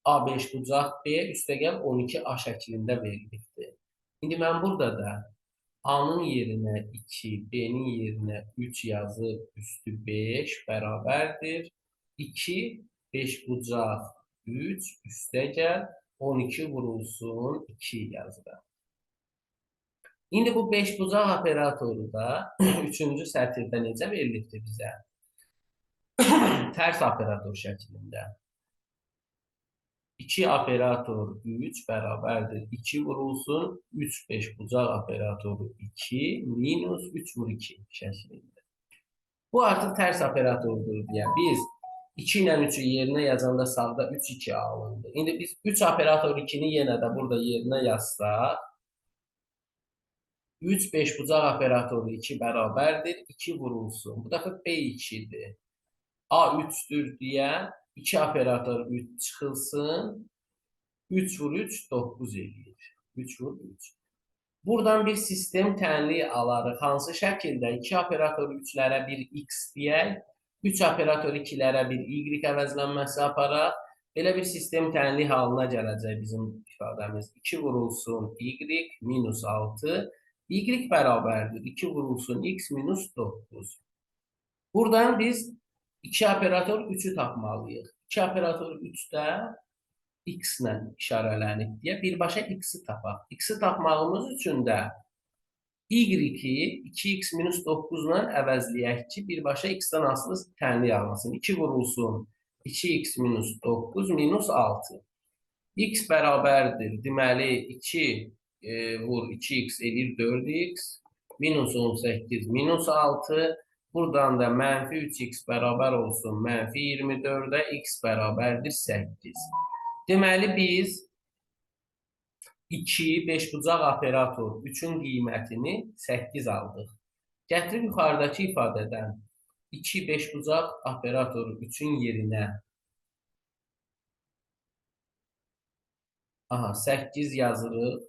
A beşbucaq B üstəgəl 12A şəklində verilibdir. İndi mən burada da A-nın yerinə 2, B-nin yerinə 3 yazıb üstü 5 bərabərdir. 2, beşbucaq 3 üstəgəl 12 vurulsun 2 yazıram. İndi bu beşbucaq operatoru da 3-cü sətirdə necə verilibdir bizə? Tərs operator şəklində. 2 operator 3 bərabərdir 2 vurulsun 3 beşbucaq operatoru 2 minus 3 vur 2 şəklində. Bu artıq tərs operatordur deyə biz 2 ilə 3'ü yerinə yazanda sağda 3, 2 alındı. İndi biz 3 operator 2'ni yenə də burada yerinə yazsaq 3 beşbucaq operatoru 2 bərabərdir 2 vurulsun. Bu dəfə B2'dir. A 3'dür deyə 2 operator 3 çıxılsın. 3 vur 3 9 eləyir. 3 vur 3. Buradan bir sistem tənliyi alarıq. Hansı şəkildə 2 operator 3'lərə bir x deyək. 3 operator 2'lərə bir y əvəzlənməsi aparaq. Belə bir sistem tənliyi halına gələcək bizim ifadəmiz. 2 vurulsun y minus 6. Y bərabərdir. 2 vurulsun x minus 9. Buradan biz 2 operator 3'ü tapmalıyıq. 2 operator 3'də x ilə işarələnib deyə birbaşa x-i tapaq. X-i tapmağımız üçün də y-i 2x minus 9 ilə əvəzləyək ki, birbaşa x-dən asılı tənliyi almasın. 2 vurulsun 2x minus 9 minus 6. X bərabərdir. Deməli 2 vur 2x edir 4x minus 18 minus 6. Buradan da mənfi 3x bərabər olsun mənfi 24'ə x bərabərdir 8. Deməli biz 2 beşbucaq operator 3'ün qiymətini 8 aldıq. Gətirib yuxarıdakı ifadədən 2 beşbucaq operatoru 3'ün yerinə 8 yazırıq.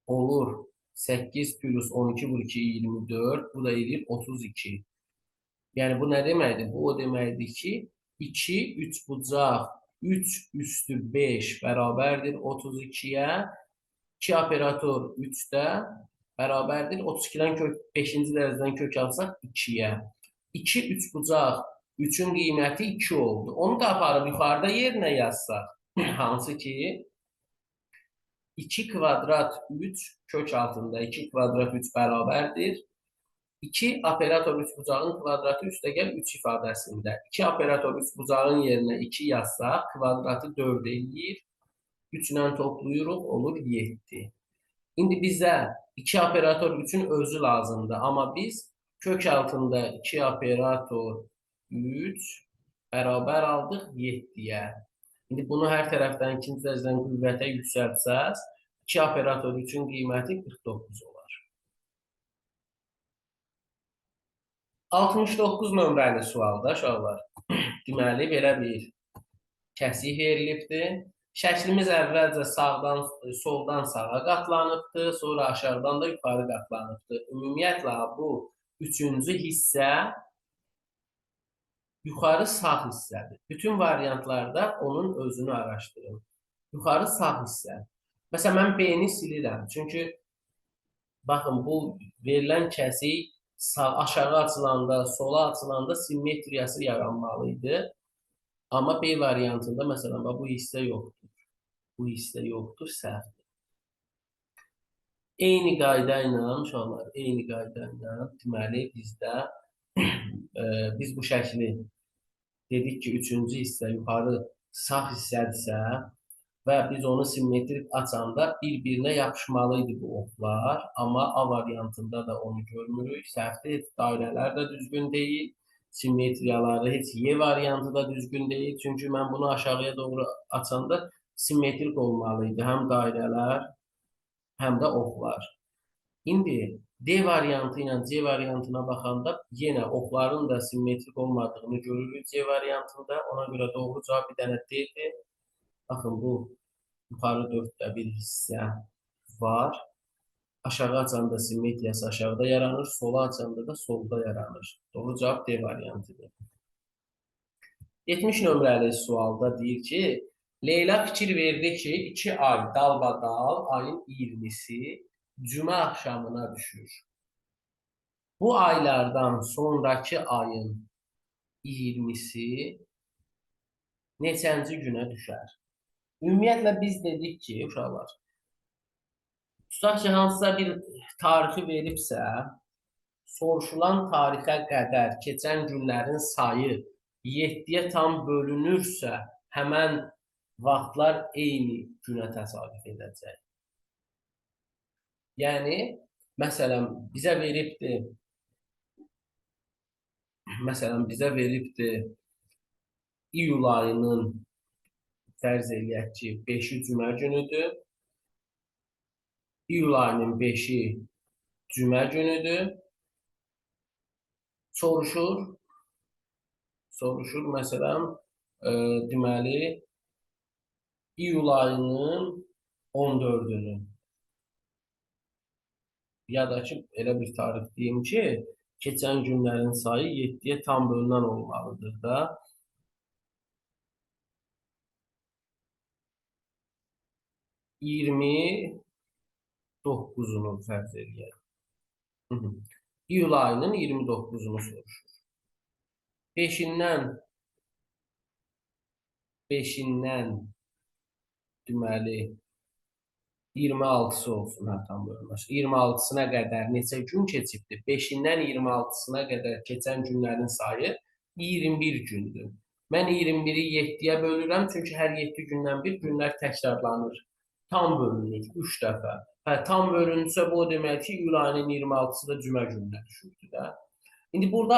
Olur 8 plus 12 vur 2 24. Bu da edir 32. Yəni bu nə deməkdir? Bu o deməkdir ki 2 üçbucaq 3 üstü 5 bərabərdir 32'yə. 2 operator 3'də bərabərdir 32'dən 5-ci dərəcədən kök alsaq 2'yə. 2 üçbucaq 3'ün qiyməti 2 oldu. Onu da aparıb yuxarıda yerinə yazsaq. Hansı ki 2 kvadrat 3 kök altında 2 kvadrat 3 bərabərdir. 2 operator 3 bucağın kvadratı üstəgəl 3 ifadəsində. 2 operator 3 bucağın yerinə 2 yazsaq, kvadratı 4 eləyir. 3 ilə toplayırıq, olur 7. İndi bizə 2 operator 3'ün özü lazımdır. Amma biz kök altında 2 operator 3 bərabər aldıq 7'yə. İndi bunu hər tərəfdən ikinci dərəcədən qüvvətə yüksəltsəz, 2 operator 3'ün qiyməti 49 olar. 69 nömrəli sualda uşaqlar. Deməli, belə bir kəsik verilibdir. Şəklimiz əvvəlcə sağdan, soldan sağa qatlanıbdır, sonra aşağıdan da yuxarı qatlanıbdır. Ümumiyyətlə, bu 3-cü hissə yuxarı sağ hissədir. Bütün variantlarda onun özünü araşdırın. Yuxarı sağ hissə. Məsələn, mən B-ni silirəm. Çünki baxın, bu verilən kəsik aşağı açılanda, sola açılanda simmetriyası yaranmalıydı. Amma B variantında məsələn, bu hissə yoxdur. Bu hissə yoxdur, səhvdir. Eyni qayda ilə, uşaqlar, eyni qayda ilə deməli bizdə biz bu şəkli dedik ki, 3-cü hissə yuxarı sağ hissədirsə, və biz onu simmetrik açanda bir-birinə yapışmalıydı bu oxlar. Amma A variantında da onu görmürük. Səhvdir, heç dairələr də düzgün deyil. Simmetriyaları heç Y variantı da düzgün deyil. Çünki mən bunu aşağıya doğru açanda simmetrik olmalıydı. Həm dairələr, həm də oxlar. İndi D variantı ilə C variantına baxanda yenə oxların da simmetrik olmadığını görürük C variantında. Ona görə doğru cavab bir dənə D-dir. Baxın, bu yuxarı 4də bir hissə var. Aşağı açanda simmetriyası aşağıda yaranır, sola açanda da solda yaranır. Doğru cavab D variantıdır. 70 nömrəli sualda deyir ki, Leyla fikir verdi ki, 2 ay dalbadal ayın 20'si cümə axşamına düşür. Bu aylardan sonraki ayın 20'si neçənci günə düşər? Ümumiyyətlə biz dedik ki, uşaqlar, tutaq ki, hansısa bir tarixi veribsə, soruşulan tarixə qədər keçən günlərin sayı 7-yə tam bölünürsə, həmən vaxtlar eyni günə təsadüf edəcək. Yəni, məsələn, bizə veribdi iyul ayının fərz eləyək ki, 5-i cümə günüdür. İyul ayının 5-i cümə günüdür. Soruşur, məsələn, deməli, iyul ayının 14-ünü. Ya da ki, elə bir tarix deyim ki, keçən günlərin sayı 7-yə tam bölünən olmalıdır da. 29'unu fərz eləyək. İyul ayının 29'unu soruşur. 5'indən deməli 26'sı olsun, tam bölünməsi. 26'sına qədər neçə gün keçibdir? 5'indən 26'sına qədər keçən günlərin sayı 21 gündür. Mən 21'i 7'yə bölürəm, çünki hər 7 gündən bir günlər təkrarlanır. Tam bölünür 3 dəfə. Tam bölünürsə bu demək ki, iyul ayının 26'sı da cümə gününə düşürdü də. İndi burada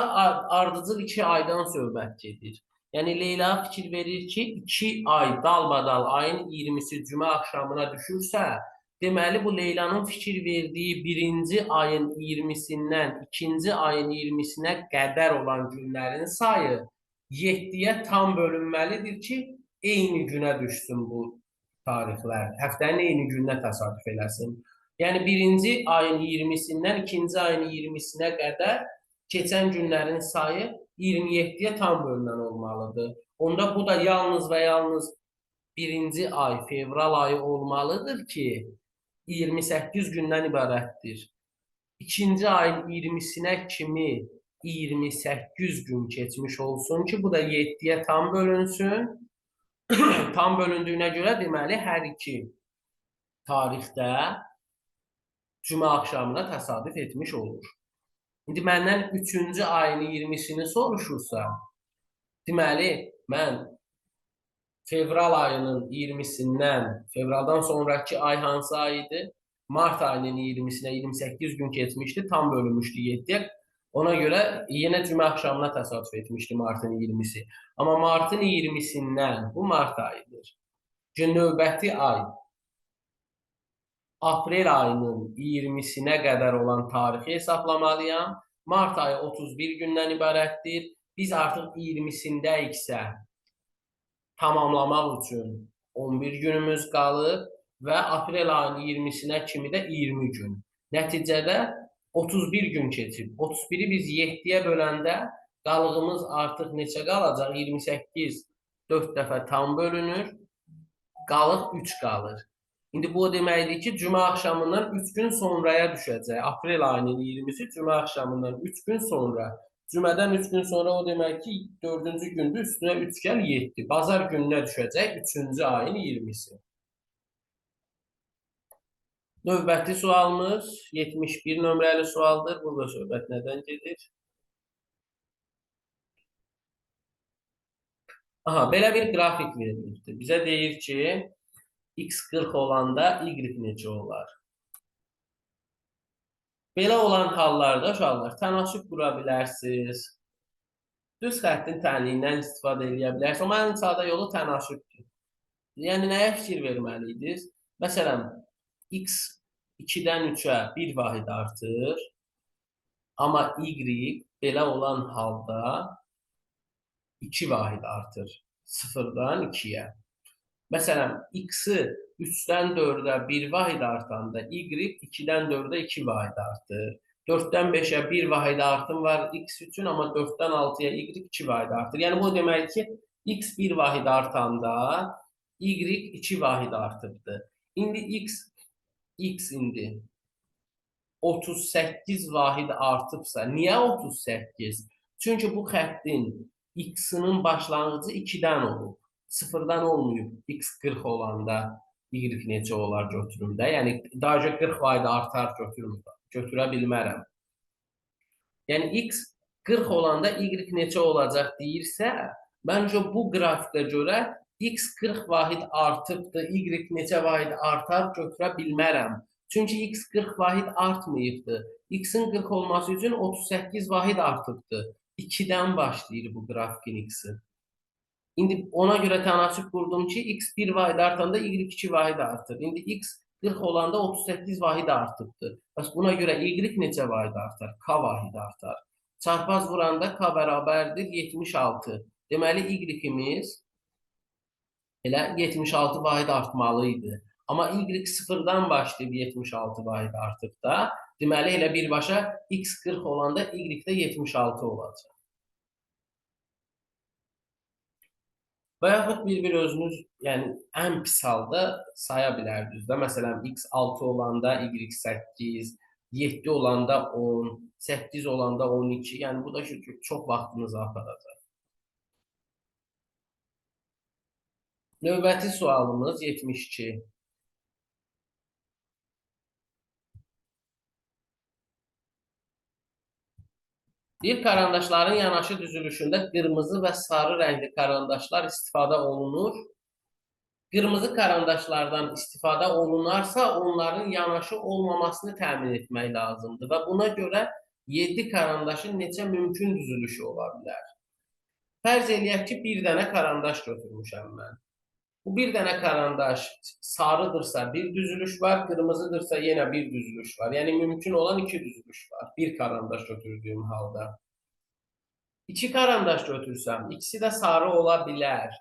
ardıcıl 2 aydan söhbət gedir. Yəni Leyla fikir verir ki, 2 ay dalbadal ayın 20'si cümə axşamına düşürsə, deməli bu Leylanın fikir verdiği birinci ayın 20'sindən ikinci ayın 20'sinə qədər olan günlərin sayı 7'yə tam bölünməlidir ki, eyni günə düşsün bu tarixlər. Həftənin eyni gününə təsadüf eləsin. Yəni birinci ayın 20'sindən ikinci ayın 20'sinə qədər keçən günlərin sayı 27'yə tam bölünən olmalıdır. Onda bu da yalnız və yalnız birinci ay, fevral ayı olmalıdır ki, 28 gündən ibarətdir. İkinci ayın 20'sinə kimi 28 gün keçmiş olsun ki, bu da 7'yə tam bölünsün. Tam bölündüyünə görə deməli hər iki tarixdə cümə axşamına təsadüf etmiş olur. İndi məndən 3-cü ayın 20'sini soruşursa, deməli mən fevral ayının 20'sindən, fevraldan sonraki ay hansı ayıydı? Mart ayının 20'sinə 28 gün keçmişdi, tam bölünmüşdü 7'yə. Ona görə yenə cümə axşamına təsadüf etmişdi Martın 20'si. Amma Martın 20'sindən, bu Mart ayıdır. Növbəti ay, Aprel ayının 20'sinə qədər olan tarixi hesaplamalıyam. Mart ayı 31 gündən ibarətdir. Biz artıq 20'sindəyiksə, tamamlamaq üçün 11 günümüz qalıb və aprel ayının 20'sinə kimi də 20 gün. Nəticədə 31 gün keçib. 31'i biz 7'yə böləndə qalığımız artıq neçə qalacaq? 28 4 dəfə tam bölünür. Qalıq 3 qalır. İndi bu deməkdir ki, cümə axşamından 3 gün sonraya düşəcək. Aprel ayının 20'si cümə axşamından 3 gün sonra. Cümədən 3 gün sonra o demək ki, 4-cü gündə üstünə 3 gəl 7. Bazar gününə düşəcək 3-cü ayın 20'si. Növbəti sualımız 71 nömrəli sualdır. Burada söhbət nədən gedir? Belə bir qrafik verilmişdir. Bizə deyir ki, X 40 olanda Y necə olar? Belə olan hallarda uşaqlar tənaşüb qura bilərsiniz. Düz xəttin tənliyindən istifadə edə bilərsiniz. Amma ən sadə yolu tənaşübdür. Yəni nəyə fikir verməliydiniz? Məsələn, X 2-dən 3-ə 1 vahid artır. Amma Y belə olan halda 2 vahid artır. 0-dan 2-yə. Məsələn, X-i 3-dən 4-ə 1 vahid artanda Y 2-dən 4-ə 2 vahid artır. 4-dən 5-ə 1 vahid artım var X üçün, amma 4-dən 6-ya Y 2 vahid artır. Yəni bu demək ki, X 1 vahid artanda Y 2 vahid artıbdır. İndi X indi 38 vahid artıbsa, niyə 38? Çünki bu xəttin X-inin başlanğıcı 2-dən olub. 0-dan olmayıb. X 40 olanda Y necə olar götürümdə. Yəni, daha 40 vahid artar götürə bilmərəm. Yəni, X 40 olanda Y necə olacaq deyirsə, məncə bu qrafikə görə X 40 vahid artıbdır, Y necə vahid artar götürə bilmərəm. Çünki X 40 vahid artmayıbdır. X-in 40 olması üçün 38 vahid artıbdır. 2-dən başlayır bu qrafikin X-i. İndi ona görə tənaşüb qurdum ki, X 1 vahid artanda Y 2 vahid artır. İndi X 40 olanda 38 vahid artıbdır. Bəs buna görə Y necə vahid artar? K vahid artar. Çarpaz vuranda K bərabərdir 76. Deməli, Y-imiz elə 76 vahid artmalıydı. Amma Y 0-dan başlayıb 76 vahid artıb da, deməli, elə birbaşa X 40 olanda Y də 76 olacaq. Və yaxud bir özünüz, yəni ən pis halda saya bilərdiniz də. Məsələn, X 6 olanda Y 8, 7 olanda 10, 8 olanda 12. Yəni bu da çox vaxtınızı aparacaq. Növbəti sualımız 72. Bir karandaşların yanaşı düzülüşündə qırmızı və sarı rəngli karandaşlar istifadə olunur. Qırmızı karandaşlardan istifadə olunarsa, onların yanaşı olmamasını təmin etmək lazımdır. Və buna görə 7 karandaşın neçə mümkün düzülüşü ola bilər? Fərz eləyək ki, bir dənə karandaş götürmüşəm mən. Bu bir dənə karandaş sarıdırsa bir düzülüş var, qırmızıdırsa yenə bir düzülüş var. Yəni mümkün olan 2 düzülüş var. Bir karandaş götürdüyüm halda. 2 karandaş götürsəm, ikisi də sarı ola bilər.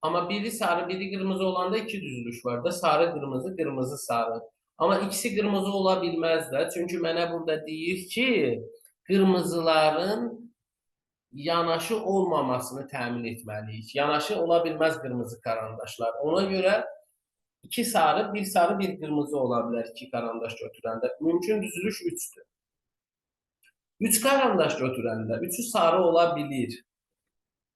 Amma biri sarı, biri qırmızı olanda 2 düzülüş var da. Sarı, qırmızı, qırmızı, sarı. Amma ikisi qırmızı ola bilməz də. Çünki mənə burada deyir ki, qırmızıların yanaşı olmamasını təmin etməliyik. Yanaşı ola bilməz qırmızı karandaşlar. Ona görə 2 sarı, 1 sarı, 1 qırmızı ola bilər 2 karandaş götürəndə. Mümkün düzülüş 3'dür. 3 karandaş götürəndə 3'ü sarı ola bilir.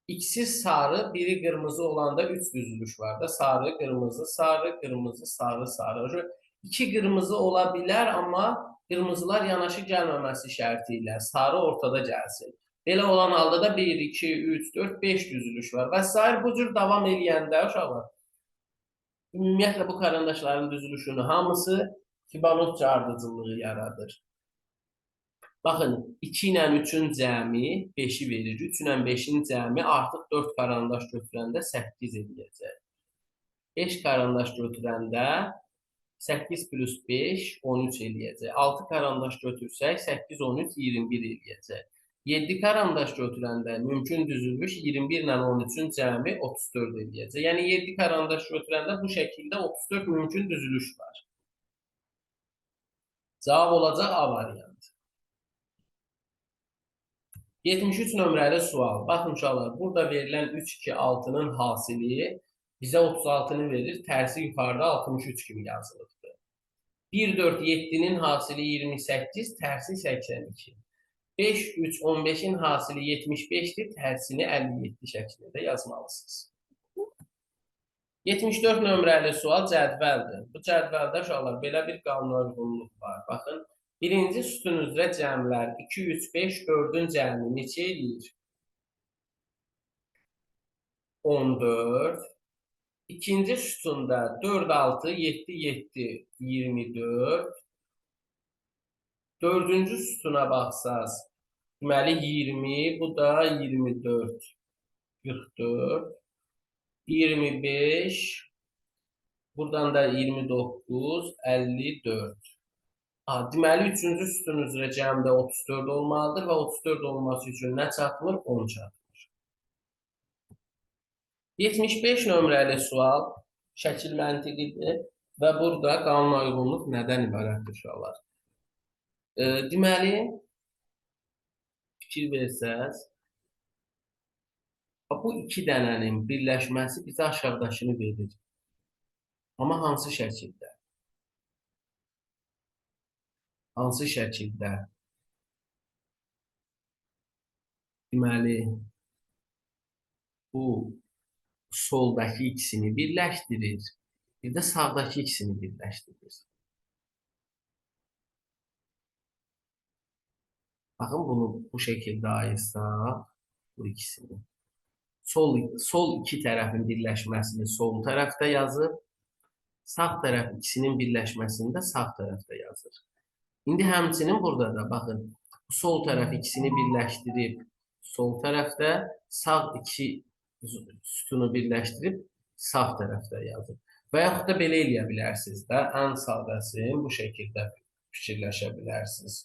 İkisi sarı, biri qırmızı olanda 3 düzülüş var da. Sarı, qırmızı, sarı, qırmızı, sarı, sarı. 2 qırmızı ola bilər, amma qırmızılar yanaşı gəlməməsi şərti ilə sarı ortada gəlsin. Belə olan halda da 1, 2, 3, 4, 5 düzülüş var. Və s. bu cür davam eləyəndə uşaqlar, ümumiyyətlə bu karandaşların düzülüşünü hamısı Fibonacci ardıcıllığı yaradır. Baxın, 2 ilə 3-ün cəmi 5'i verir. 3 ilə 5'in cəmi artıq 4 karandaş götürəndə 8 eləyəcək. 5 karandaş götürəndə 8 plus 5, 13 eləyəcək. 6 karandaş götürsək, 8, 13, 21 eləyəcək. 7 karandaş götürəndə mümkün düzülüş 21 ilə 13'ün cəmi 34 eləyəcək. Yəni 7 karandaş götürəndə bu şəkildə 34 mümkün düzülüş var. Cavab olacaq A variantı. 73 nömrəli sual. Baxın uşaqlar, burada verilən 3, 2, 6'nın hasili bizə 36'nı verir. Tərsi yuxarıda 63 kimi yazılıbdır. 1, 4, 7'nin hasili 28, tərsi 82. 5, 3, 15'in hasili 75'dir, tərsini 57 şəklində yazmalısınız. 74 nömrəli sual cədvəldir. Bu cədvəldə uşaqlar belə bir qanuna uyğunluq var. Baxın, birinci sütun üzrə cəmlər 2, 3, 5, 4'ün cəmi neçə eləyir? 14. İkinci sütunda 4, 6, 7, 7, 24. Dördüncü sütuna baxsaz, deməli 20, bu da 24, 44, 25, buradan da 29, 54. Deməli, üçüncü sütun üzrə cəmdə 34 olmalıdır və 34 olması üçün nə çatmır? 10 çatmır. 75 nömrəli sual şəkil məntiqidir və burada qanuna uyğunluq nədən ibarətdir uşaqlar? Deməli, fikir versəz, bu iki dənənin birləşməsi bizə aşağıdakını verir. Amma hansı şəkildə? Hansı şəkildə? Deməli, bu soldakı ikisini birləşdirir. Bir də sağdakı ikisini birləşdirir. Baxın, bunu bu şəkildə ayırsaq, bu ikisini. Sol iki tərəfin birləşməsini sol tərəfdə yazır. Sağ tərəf ikisinin birləşməsini də sağ tərəfdə yazır. İndi həmçinin burada da baxın, sol tərəf ikisini birləşdirib sol tərəfdə, sağ iki sütunu birləşdirib sağ tərəfdə yazır. Və yaxud da belə eləyə bilərsiniz də, ən sadəsi bu şəkildə fikirləşə bilərsiniz.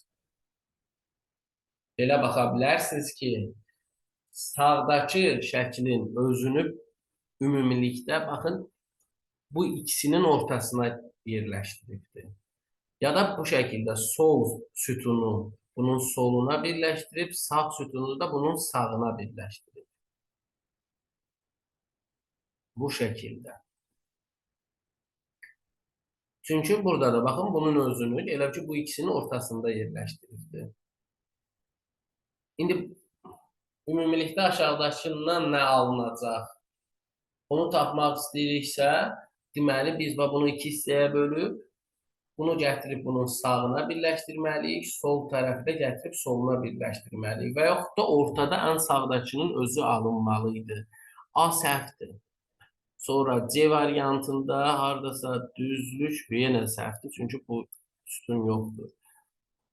Belə baxa bilərsiniz ki, sağdakı şəklin özünü ümumilikdə, baxın, bu ikisinin ortasına yerləşdiribdir. Ya da bu şəkildə sol sütunu bunun soluna birləşdirib, sağ sütunu da bunun sağına birləşdirib. Bu şəkildə. Çünki burada da baxın, bunun özünü elə ki, bu ikisinin ortasında yerləşdiribdir. İndi ümumilikdə aşağıdakından nə alınacaq? Onu tapmaq istəyiriksə, deməli, biz bunu iki hissəyə bölüb, bunu gətirib bunun sağına birləşdirməliyik, sol tərəfdə gətirib soluna birləşdirməliyik və yaxud da ortada ən sağdakının özü alınmalıydı. A səhvdir. Sonra C variantında haradasa düzlük yenə səhvdir, çünki bu sütun yoxdur.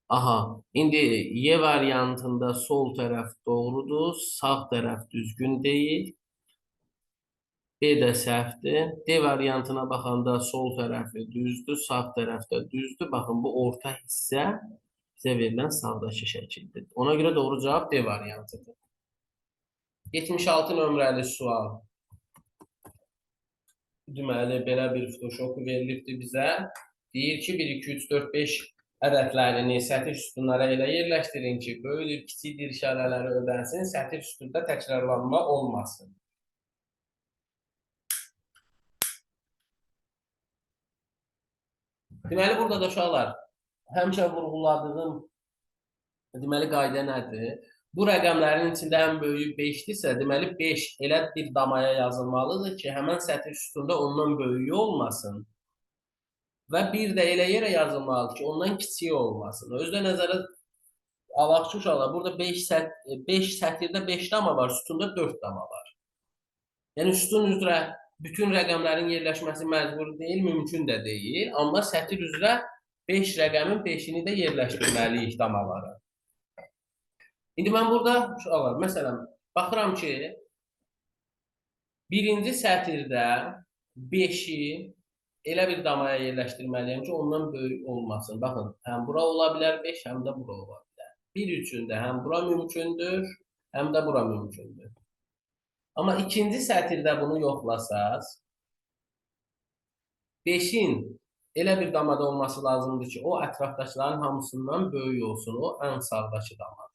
Aha, indi Y variantında sol tərəf doğrudur, sağ tərəf düzgün deyil. B də səhvdir. D variantına baxanda sol tərəfi düzdür, sağ tərəfdə düzdür. Baxın, bu orta hissə bizə verilən sağdakı şəkildir. Ona görə doğru cavab D variantıdır. 76 nömrəli sual. Deməli, belə bir Photoshop verilibdir bizə. Deyir ki, 1, 2, 3, 4, 5 ədədlərini sətir sütunlara elə yerləşdirin ki, böyükdür, kiçikdir işarələri ödənsin, sətir sütunda təkrarlanma olmasın. Deməli, burada da uşaqlar, həmişə vurğuladığım deməli, qayda nədir? Bu rəqəmlərin içində ən böyüyü 5-dirsə, deməli, 5 elə bir damaya yazılmalıdır ki, həmən sətir sütunda ondan böyüyü olmasın. Və bir də elə yerə yazılmalıdır ki, ondan kiçiyi olmasın. Özdə nəzərə alaq ki, uşaqlar, burada 5 sətirdə 5 dama var, sütunda 4 dama var. Yəni, sütun üzrə bütün rəqəmlərin yerləşməsi məcbur deyil, mümkün də deyil. Amma sətir üzrə 5 rəqəmin 5-ini də yerləşdirməliyik damalara. İndi mən burada, uşaqlar, məsələn, baxıram ki, birinci sətirdə 5-i elə bir damaya yerləşdirməliyəm ki, ondan böyük olmasın. Baxın, həm bura ola bilər 5, həm də bura ola bilər. Bir üçün də həm bura mümkündür, həm də bura mümkündür. Amma ikinci sətirdə bunu yoxlasaz, 5-in elə bir damada olması lazımdır ki, o ətrafdakıların hamısından böyük olsun, o ən sağdakı damadır.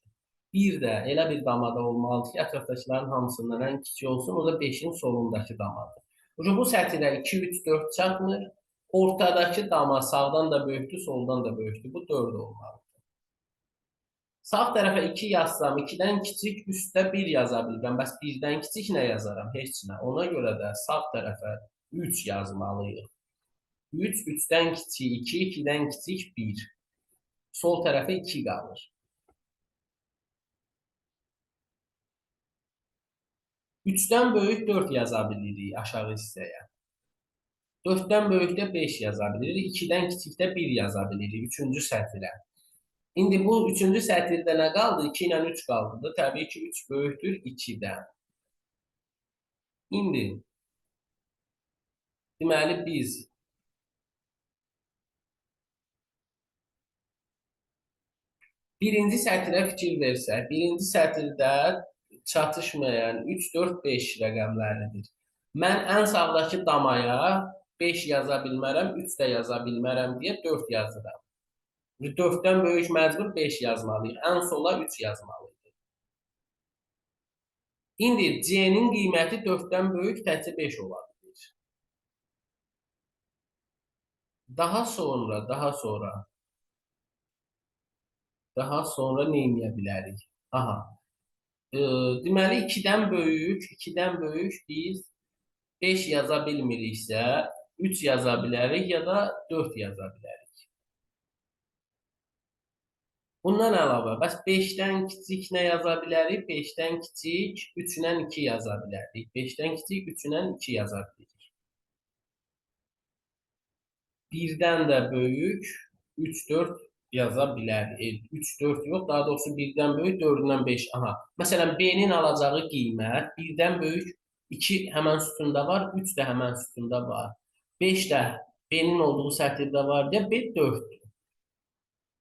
Bir də elə bir damada olmalıdır ki, ətrafdakıların hamısından ən kiçik olsun, o da 5-in solundakı damadır. Bu sətirə 2, 3, 4 çatmır. Ortadakı dama sağdan da böyükdür, soldan da böyükdür. Bu 4 olmalıdır. Sağ tərəfə 2 yazsam, 2-dən kiçik üstdə 1 yaza bilirəm. Bəs 1-dən kiçik nə yazaram? Heç nə. Ona görə də sağ tərəfə 3 yazmalıyıq. 3, 3-dən kiçik 2, 2-dən kiçik 1. Sol tərəfə 2 qalır. 3-dən böyük 4 yaza bilirik aşağı hissəyə. 4-dən böyükdə 5 yaza bilirik. 2-dən kiçikdə 1 yaza bilirik. Üçüncü sətirə. İndi bu üçüncü sətirdə nə qaldı? 2 ilə 3 qaldı da. Təbii ki, 3 böyükdür 2-dən. İndi deməli biz birinci sətirə fikir versək, birinci sətirdə çatışmayan 3, 4, 5 rəqəmləridir. Mən ən sağdakı damaya 5 yaza bilmərəm, 3 də yaza bilmərəm deyə 4 yazıram. 4-dən böyük məcbur 5 yazmalıyıq. Ən sola 3 yazmalıyıq. İndi C-nin qiyməti 4-dən böyük təkcə 5 ola bilir. Daha sonra nə edə bilərik? Aha. Deməli 2-dən böyük biz 5 yaza bilmiriksə 3 yaza bilərik ya da 4 yaza bilərik. Bundan əlavə, bəs 5-dən kiçik nə yaza bilərik? 5-dən kiçik 3-dən 2 yaza bilərik. 5-dən kiçik 3-dən 2 yaza bilərik. 1-dən də böyük 3, 4 yaza bilərik. 3, 4 yox, daha doğrusu 1-dən böyük 4-dən 5. Aha. Məsələn, B-nin alacağı qiymət 1-dən böyük 2 həmən sütunda var, 3 də həmən sütunda var. 5 də B-nin olduğu sətirdə var deyə B 4-dür.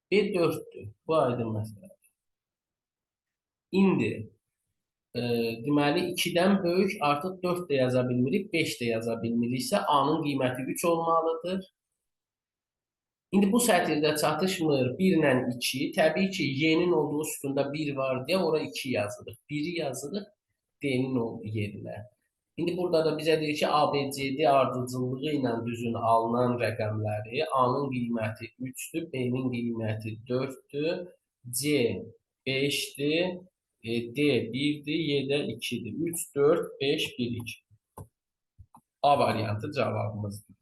B 4-dür. Bu aydın məsələ. İndi deməli 2-dən böyük artıq 4 də yaza bilmirik, 5 də yaza bilmiriksə A-nın qiyməti 3 olmalıdır. İndi bu sətirdə çatışmır 1 ilə 2. Təbii ki, Y-nin olduğu sütunda 1 var deyə ora 2 yazırıq. 1-i yazırıq D-nin olduğu yerinə. İndi burada da bizə deyir ki, ABCD ardıcıllığı ilə düzün alınan rəqəmləri A-nın qiyməti 3-dür, B-nin qiyməti 4-dür, C 5-dir, D 1-dir, Y də 2-dir. 3, 4, 5, 1, 2. A variantı cavabımızdır.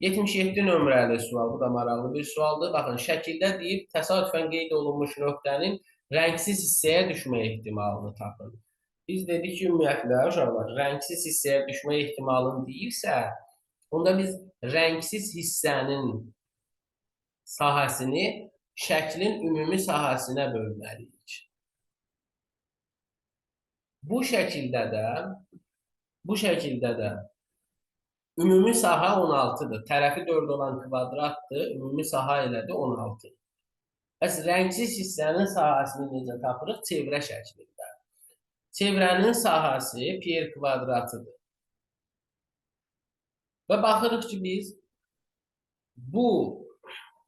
77 nömrəli sual, bu da maraqlı bir sualdır. Baxın, şəkildə deyib, təsadüfən qeyd olunmuş nöqtənin rəngsiz hissəyə düşmə ehtimalını tapın. Biz dedik ki, ümumiyyətlə, uşaqlar, rəngsiz hissəyə düşmə ehtimalını deyirsə, onda biz rəngsiz hissənin sahəsini şəklin ümumi sahəsinə bölməliyik. Bu şəkildə də ümumi sahə 16-dır. Tərəfi 4 olan kvadratdır, ümumi sahə elə də 16. Bəs rəngsiz hissənin sahəsini necə tapırıq? Çevrə şəklində. Çevrənin sahəsi pi r kvadratıdır. Və baxırıq ki, biz bu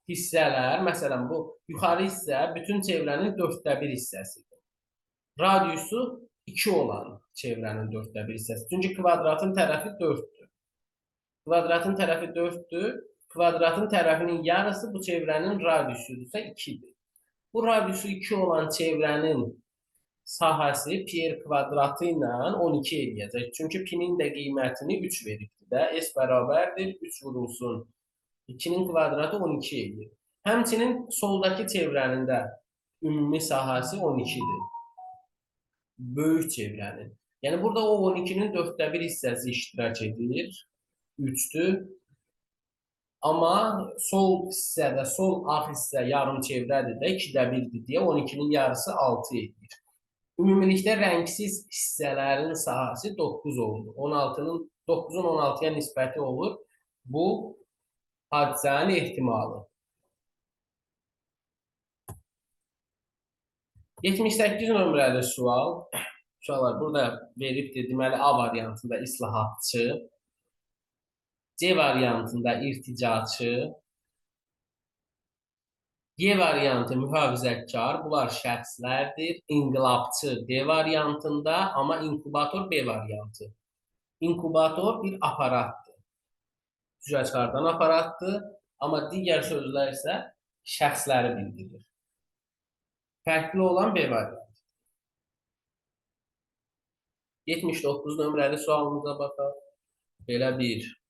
hissələr, məsələn, bu yuxarı hissə bütün çevrənin 4/1 hissəsidir. Radiusu 2 olan çevrənin 4/1 hissəsi. Çünki kvadratın tərəfi 4-dür. Kvadratın tərəfi 4-dür. Kvadratın tərəfinin yarısı bu çevrənin radiusudursa 2-dir. Bu radiusu 2 olan çevrənin sahəsi pi r kvadratı ilə 12 eləyəcək. Çünki pi-nin də qiymətini 3 veribdir də. S bərabərdir 3 vurulsun 2-nin kvadratı 12 eləyir. Həmçinin soldakı çevrənin də ümumi sahəsi 12-dir. Böyük çevrənin. Yəni burada o 12-nin 4/1 hissəsi iştirak edir. 3-dür. Amma sol hissədə, sol ağ hissə yarım çevrədir də 2/1-dir deyə 12-nin yarısı 6 edir. Ümumilikdə rəngsiz hissələrin sahəsi 9 oldu. 9-un 16-ya nisbəti olur. Bu hadisənin ehtimalı. 78 nömrəli sual. Uşaqlar, burada veribdir. Deməli, A variantında islahatçı, C variantında irticaçı, Y variantı mühafizəkar, bunlar şəxslərdir. İnqilabçı D variantında, amma inkubator B variantı. İnkubator bir aparatdır. Üzə çıxardan aparatdır, amma digər sözlər isə şəxsləri bildirir. Fərqli olan B variantı. 79 nömrəli sualımıza baxaq. Belə bir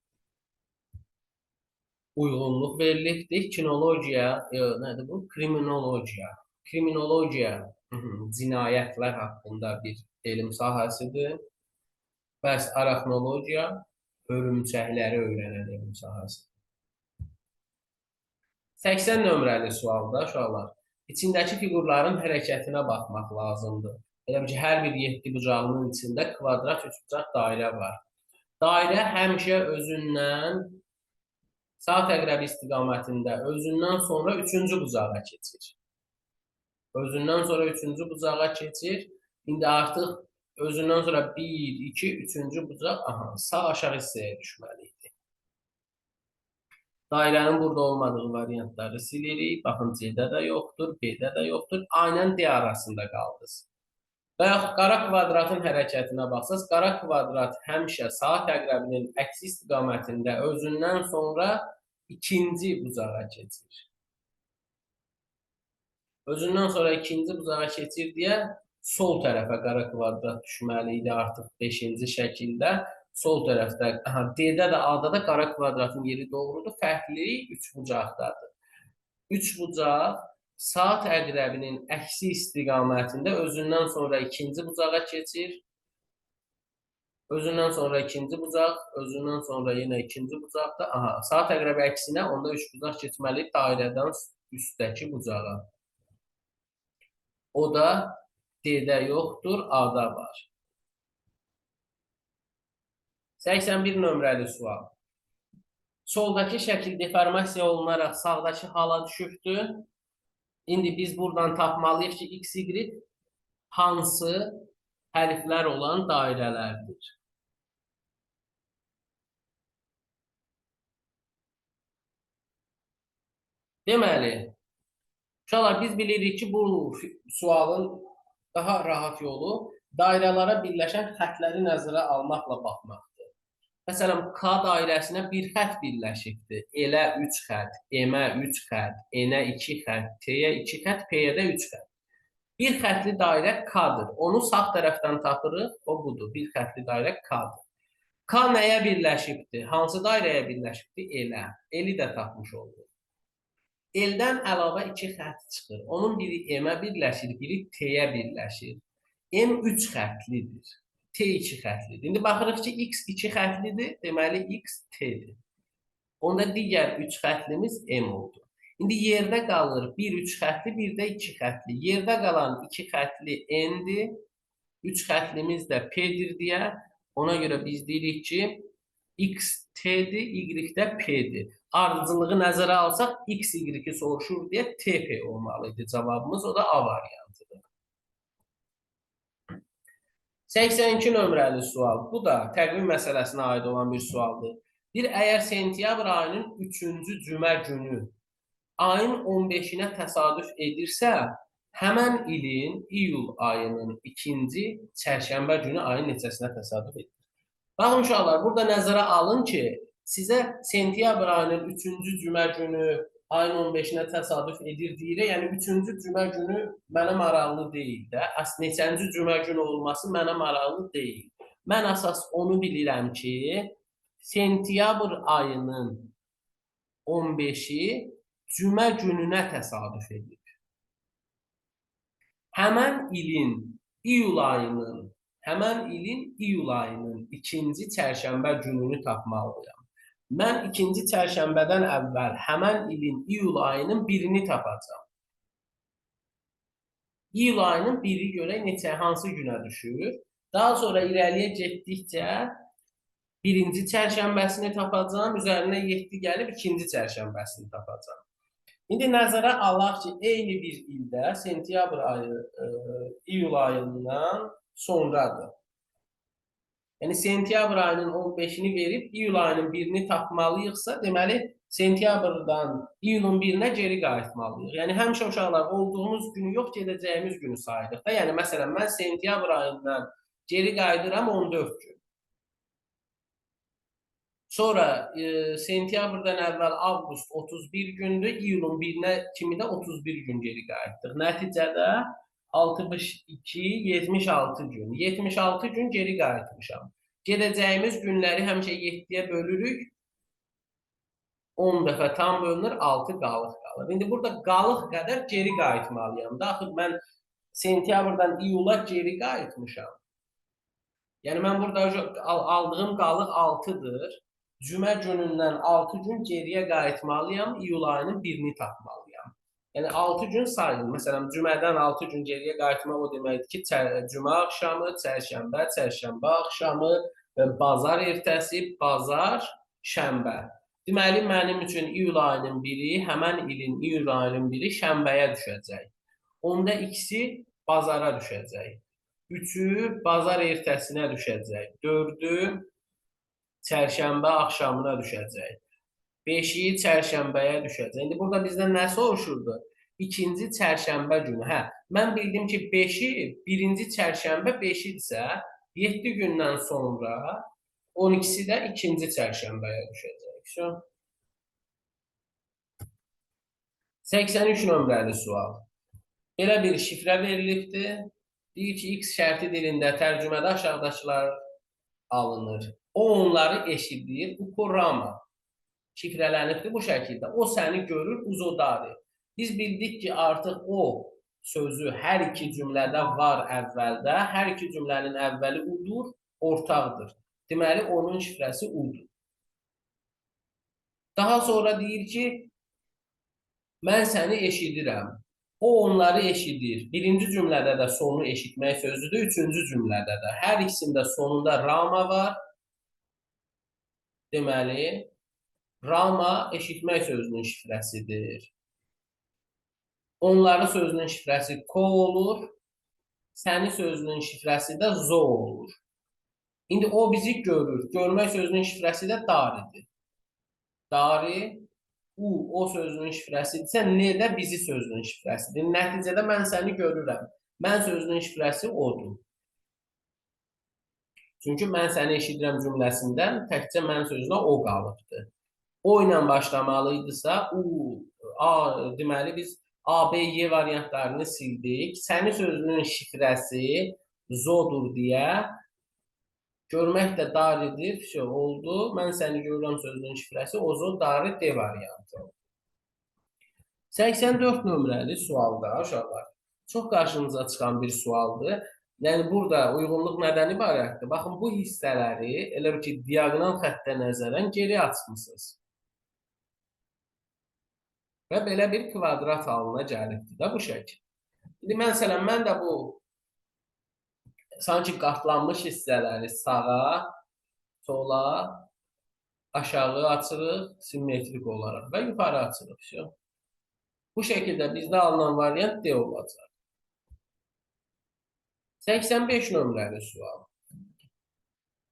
uyğunluq verilibdir. Kinologiya, nədir bu? Kriminologiya. Kriminologiya cinayətlər haqqında bir elm sahəsidir. Bəs arxeologiya Hörümçəkləri öyrənən elm sahəsi. 80 nömrəli sualda uşaqlar, içindəki fiqurların hərəkətinə baxmaq lazımdır. Elə ki, hər bir 7 bucağının içində kvadrat, üçbucaq dairə var. Dairə həmişə özündən saat əqrəbi istiqamətində özündən sonra 3-cü bucağa keçir. Özündən sonra 3-cü bucağa keçir. İndi artıq özündən sonra 1, 2, 3-cü bucaq sağ aşağı hissəyə düşməli idi. Dairənin burada olmadığı variantları silirik. Baxın, C-də də yoxdur, B-də də yoxdur. A ilə D arasında qaldınız. Və yaxud qara kvadratın hərəkətinə baxsaq, qara kvadrat həmişə saat əqrəbinin əksi istiqamətində özündən sonra ikinci bucağa keçir. Özündən sonra ikinci bucağa keçir deyə sol tərəfə qara kvadrat düşməli idi artıq 5-ci şəkildə. Sol tərəfdə, D-də də, A-da da qara kvadratın yeri doğrudur. Fərqlilik 3 bucaqdadır. 3 bucaq saat əqrəbinin əksi istiqamətində özündən sonra ikinci bucağa keçir. Özündən sonra ikinci bucaq, özündən sonra yenə ikinci bucaqda. Saat əqrəbi əksinə onda 3 bucaq keçməli dairədən üstdəki bucağa. O da D-də yoxdur, A-da var. 81 nömrəli sual. Soldakı şəkil deformasiya olunaraq sağdakı hala düşübdür. İndi biz buradan tapmalıyıq ki, X, Y hansı hərflər olan dairələrdir. Deməli, uşaqlar biz bilirik ki, bu sualın daha rahat yolu dairələrə birləşən xətləri nəzərə almaqla baxmaqdır. Məsələn, K dairəsinə bir xət birləşibdir. L-ə 3 xət, M-ə 3 xət, N-ə 2 xət, T-yə 2 xət, P-yə də 3 xət. Bir xətli dairə K-dır. Onu sağ tərəfdən tapırıq, o budur. Bir xətli dairə K-dır. K nəyə birləşibdir? Hansı dairəyə birləşibdir? L-ə. L-i də tapmış olduq. L-dən əlavə 2 xət çıxır. Onun biri M-ə birləşir, biri T-yə birləşir. M 3 xətlidir. T 2 xətlidir. İndi baxırıq ki, X 2 xətlidir, deməli X T-dir. Onda digər 3 xətlimiz M oldu. İndi yerdə qalır 1 3 xətli, bir də 2 xətli. Yerdə qalan 2 xətli N-dir, 3 xətlimiz də P-dir deyə. Ona görə biz deyirik ki, X T-dir, Y də P-dir. Ardıcılığı nəzərə alsaq, X Y-i soruşur deyə TP olmalıydı cavabımız. O da A variantıdır. 82 nömrəli sual. Bu da təqvim məsələsinə aid olan bir sualdır. Əgər sentyabr ayının 3-cü cümə günü ayın 15-inə təsadüf edirsə, həmən ilin iyul ayının 2-ci çərşənbə günü ayın neçəsinə təsadüf edir? Baxın uşaqlar, burada nəzərə alın ki, sizə sentyabr ayının 3-cü cümə günü ayın 15-inə təsadüf edir deyirək, yəni 3-cü cümə günü mənə maraqlı deyil də, neçənci cümə günü olması mənə maraqlı deyil. Mən əsas onu bilirəm ki, sentyabr ayının 15-i cümə gününə təsadüf edir. Həmən ilin iyul ayının 2-ci çərşənbə gününü tapmalıyam. Mən 2-ci çərşənbədən əvvəl həmən ilin iyul ayının 1-ni tapacağam. İyul ayının 1-i görək hansı günə düşür. Daha sonra irəliyə getdikcə 1-ci çərşənbəsini tapacağam, üzərinə 7 gəlib 2-ci çərşənbəsini tapacağam. İndi nəzərə alaq ki, eyni bir ildə sentyabr ayı iyul ayından sonradır. Yəni, sentyabr ayının 15-ini verib, iyul ayının 1-ni tapmalıyıqsa, deməli, sentyabrdan iyulun 1-nə geri qayıtmalıyıq. Yəni, həmişə uşaqlar olduğumuz günü yox, gedəcəyimiz günü sayırıq da. Yəni, məsələn, mən sentyabr ayından geri qayıdıram 14 gün. Sonra sentyabrdan əvvəl avqust 31 gündür, iyulun 1-nə kimi də 31 gün geri qayıtdıq. Nəticədə 62, 76 gün. 76 gün geri qayıtmışam. Gedəcəyimiz günləri həmişə 7-yə bölürük. 10 dəfə tam bölünür, 6 qalıq qalır. İndi burada qalıq qədər geri qayıtmalıyam da. Axı mən sentyabrdan iyula geri qayıtmışam. Yəni mən burada aldığım qalıq 6-dır. Cümə günündən 6 gün geriyə qayıtmalıyam, iyul ayının 1-ni tapmalıyam. Yəni 6 gün sayılır. Məsələn, cümədən 6 gün geriyə qayıtmaq o deməkdir ki, cümə axşamı, çərşənbə axşamı, bazar ertəsi, bazar, şənbə. Deməli, mənim üçün iyul ayının 1-i, həmən ilin iyul ayının 1-i şənbəyə düşəcək. Onda ikisi bazara düşəcək. 3-ü bazar ertəsinə düşəcək. 4-ü çərşənbə axşamına düşəcək. 5-i çərşənbəyə düşəcək. İndi burada bizdən nə soruşurdu? İkinci çərşənbə günü. Hə, mən bildim ki, 5-i, birinci çərşənbə 5-idirsə, 7 gündən sonra 12-si də ikinci çərşənbəyə düşəcək. 83 nömrəli sual. Belə bir şifrə verilibdir. Deyir ki, X şərti dilində tərcümədə aşağıdakılar alınır. O onları eşidir, ukurama. Şifrələnibdir bu şəkildə. O səni görür, uzodadır. Biz bildik ki, artıq o sözü hər iki cümlədə var əvvəldə. Hər iki cümlənin əvvəli udur, ortaqdır. Deməli, onun şifrəsi udur. Daha sonra deyir ki, mən səni eşidirəm. O onları eşidir. Birinci cümlədə də sonu eşitmək sözüdür, üçüncü cümlədə də. Hər ikisində sonunda rama var. Deməli, rama eşitmək sözünün şifrəsidir. Onları sözünün şifrəsi ko olur. Səni sözünün şifrəsi də zo olur. İndi o bizi görür. Görmək sözünün şifrəsi də daridir. Dari, o sözünün şifrəsidirsə, ne də bizi sözünün şifrəsidir. Nəticədə mən səni görürəm. Mən sözünün şifrəsi odur. Çünki mən səni eşidirəm cümləsindən təkcə mən sözünə o qalıbdır. O ilə başlamalıydısa, deməli biz A, B, Y variantlarını sildik. Səni sözünün şifrəsi zodur deyə görmək də daridir, oldu. Mən səni görürəm sözünün şifrəsi ozo, dari, D variantı. 84 nömrəli sualda uşaqlar. Çox qarşınıza çıxan bir sualdır. Yəni burada uyğunluq nədən ibarətdir? Baxın, bu hissələri elə ki, diaqonal xəttə nəzərən geri açmışsınız. Və belə bir kvadrat halına gəlibdir də bu şəkil. İndi məsələn, mən də bu sanki qatlanmış hissələri sağa, sola, aşağı açırıq, simmetrik olaraq və yuxarı açırıq. Bu şəkildə bizdə alınan variant D olacaq. 85 nömrəli sual.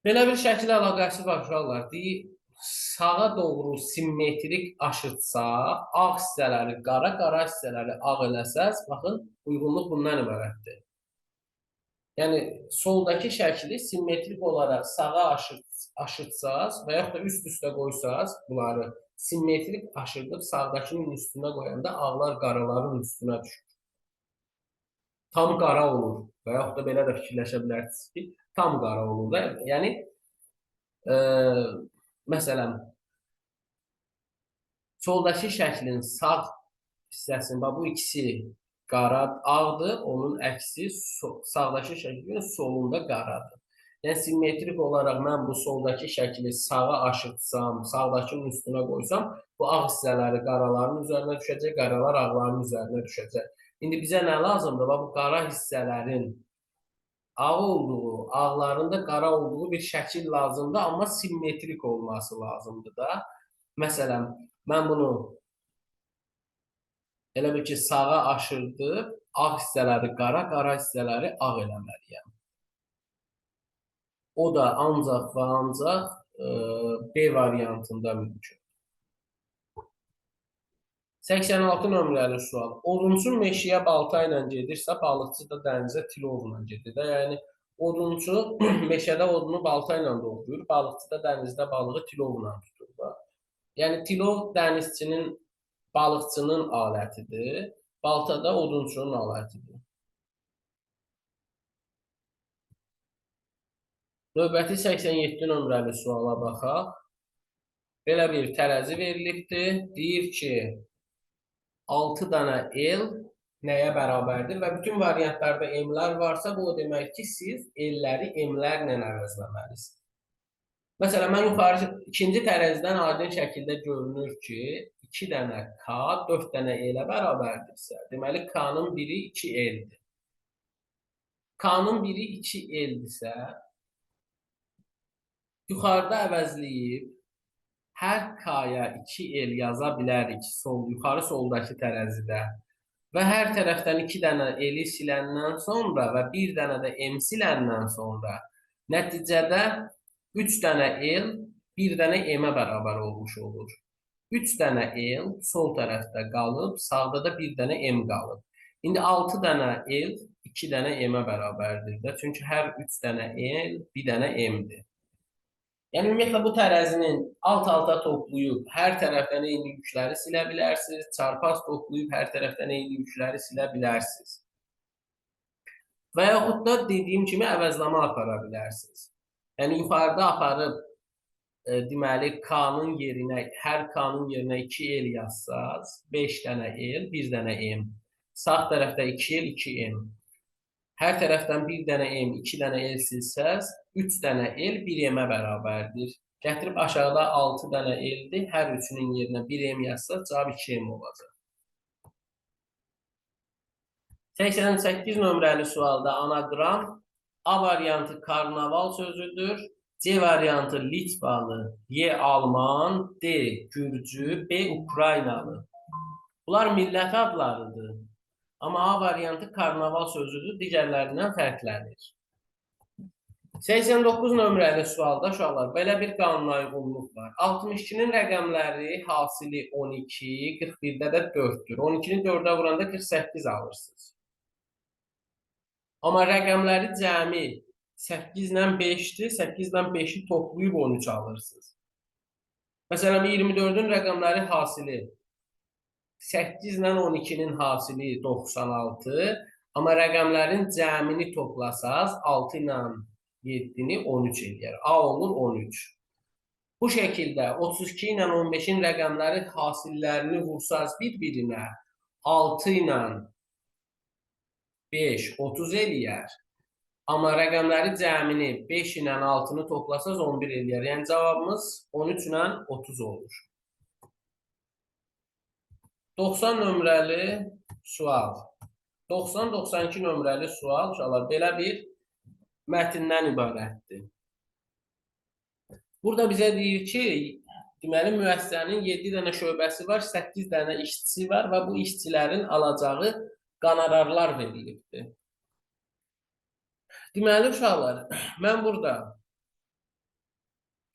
Belə bir şəkil əlaqəsi var uşaqlar. Deyir, sağa doğru simmetrik aşıtsaq, ağ hissələri qara, qara hissələri ağ eləsəz, baxın, uyğunluq bundan ibarətdir. Yəni, soldakı şəkli simmetrik olaraq sağa aşıtsaz və yaxud da üst-üstə qoysaz, bunları simmetrik aşırdıb sağdakının üstünə qoyanda ağlar qaraların üstünə düşür. Tam qara olur və yaxud da belə də fikirləşə bilərsiniz ki, tam qara olur da. Yəni, məsələn, soldakı şəklin sağ hissəsində bu ikisi qara, ağdır, onun əksi sağdakı şəklin solunda qaradır. Yəni, simmetrik olaraq mən bu soldakı şəkli sağa aşırtsam, sağdakının üstünə qoysam, bu ağ hissələri qaraların üzərinə düşəcək, qaralar ağların üzərinə düşəcək. İndi bizə nə lazımdır? Bu qara hissələrin ağ olduğu, ağların da qara olduğu bir şəkil lazımdır, amma simmetrik olması lazımdır da. Məsələn, mən bunu elə bir ki, sağa aşırdıb, ağ hissələri qara, qara hissələri ağ eləməliyəm. O da ancaq və ancaq B variantında mümkün. 86 nömrəli sual. Odunçu meşəyə balta ilə gedirsə, balıqçı da dənizə tilovla gedir. Yəni, odunçu meşədə odunu balta ilə doğrayır, balıqçı da dənizdə balığı tilovla tutur. Yəni, tilov dənizçinin, balıqçının alətidir, balta da odunçunun alətidir. Növbəti 87 nömrəli suala baxaq. Belə bir tərəzi verilibdir. Deyir ki, 6 dənə el nəyə bərabərdir və bütün variantlarda m-lər varsa, bu o demək ki, siz l-ləri m-lərlə əvəzləməlisiniz. Məsələn, mən yuxarı ikinci tərəzidən aydın şəkildə görünür ki, 2 dənə k 4 dənə l-ə bərabərdirsə, deməli k-nın biri 2l-dir. K-nın biri 2l-dirsə, yuxarıda əvəzləyib hər k-ya 2l yaza bilərik yuxarı soldakı tərəzidə. Və hər tərəfdən 2 dənə l-i siləndən sonra və 1 dənə də m siləndən sonra nəticədə 3 dənə l 1 dənə m-ə bərabər olmuş olur. 3 dənə l sol tərəfdə qalıb, sağda da 1 dənə m qalıb. İndi 6 dənə l 2 dənə m-ə bərabərdir də. Çünki hər 3 dənə l 1 dənə m-dir. Yəni, ümumiyyətlə, bu tərəzinin alt-alta toplayıb hər tərəfdən eyni yükləri silə bilərsiniz. Çarpaz toplayıb hər tərəfdən eyni yükləri silə bilərsiniz. Və yaxud da dediyim kimi əvəzlama apara bilərsiniz. Yəni, yuxarıda aparıb, deməli, k-nın yerinə, hər k-nın yerinə 2l yazsaz, 5 dənə l, 1 dənə m. Sağ tərəfdə 2l, 2m. Hər tərəfdən 1 dənə m, 2 dənə l silsəz, 3 dənə l 1 m-ə bərabərdir. Gətirib aşağıda 6 dənə l-dir. Hər üçünün yerinə 1 m yazsaq, cavab 2 m olacaq. 88 nömrəli sualda anaqram A variantı karnaval sözüdür. C variantı Litvalı, Y Alman, D Gürcü, B Ukraynalı. Bunlar millət adlarıdır. Amma A variantı karnaval sözüdür, digərlərindən fərqlənir. 89 nömrəli sualda uşaqlar, belə bir qanuna uyğunluq var. 62-nin rəqəmləri hasili 12, 41-də də 4-dür. 12-ni 4-ə vuranda 48 alırsınız. Amma rəqəmləri cəmi 8 ilə 5-dir, 8 ilə 5-i toplayıb 13 alırsınız. Məsələn, 24-ün rəqəmləri hasili 8 ilə 12-nin hasili 96, amma rəqəmlərin cəmini toplasaz 6 ilə 7-ni 13 eləyər. A olur 13. Bu şəkildə 32 ilə 15-in rəqəmləri hasillərini vursaz bir-birinə 6 ilə 5 30 eləyər. Amma rəqəmləri cəmini 5 ilə 6-nı toplasaz 11 eləyər. Yəni cavabımız 13 ilə 30 olur. 90 nömrəli sual. 90-92 nömrəli sual uşaqlar belə bir mətndən ibarətdir. Burada bizə deyir ki, deməli müəssisənin 7 dənə şöbəsi var, 8 dənə işçisi var və bu işçilərin alacağı qonorarlar verilibdir. Deməli uşaqlar, mən burada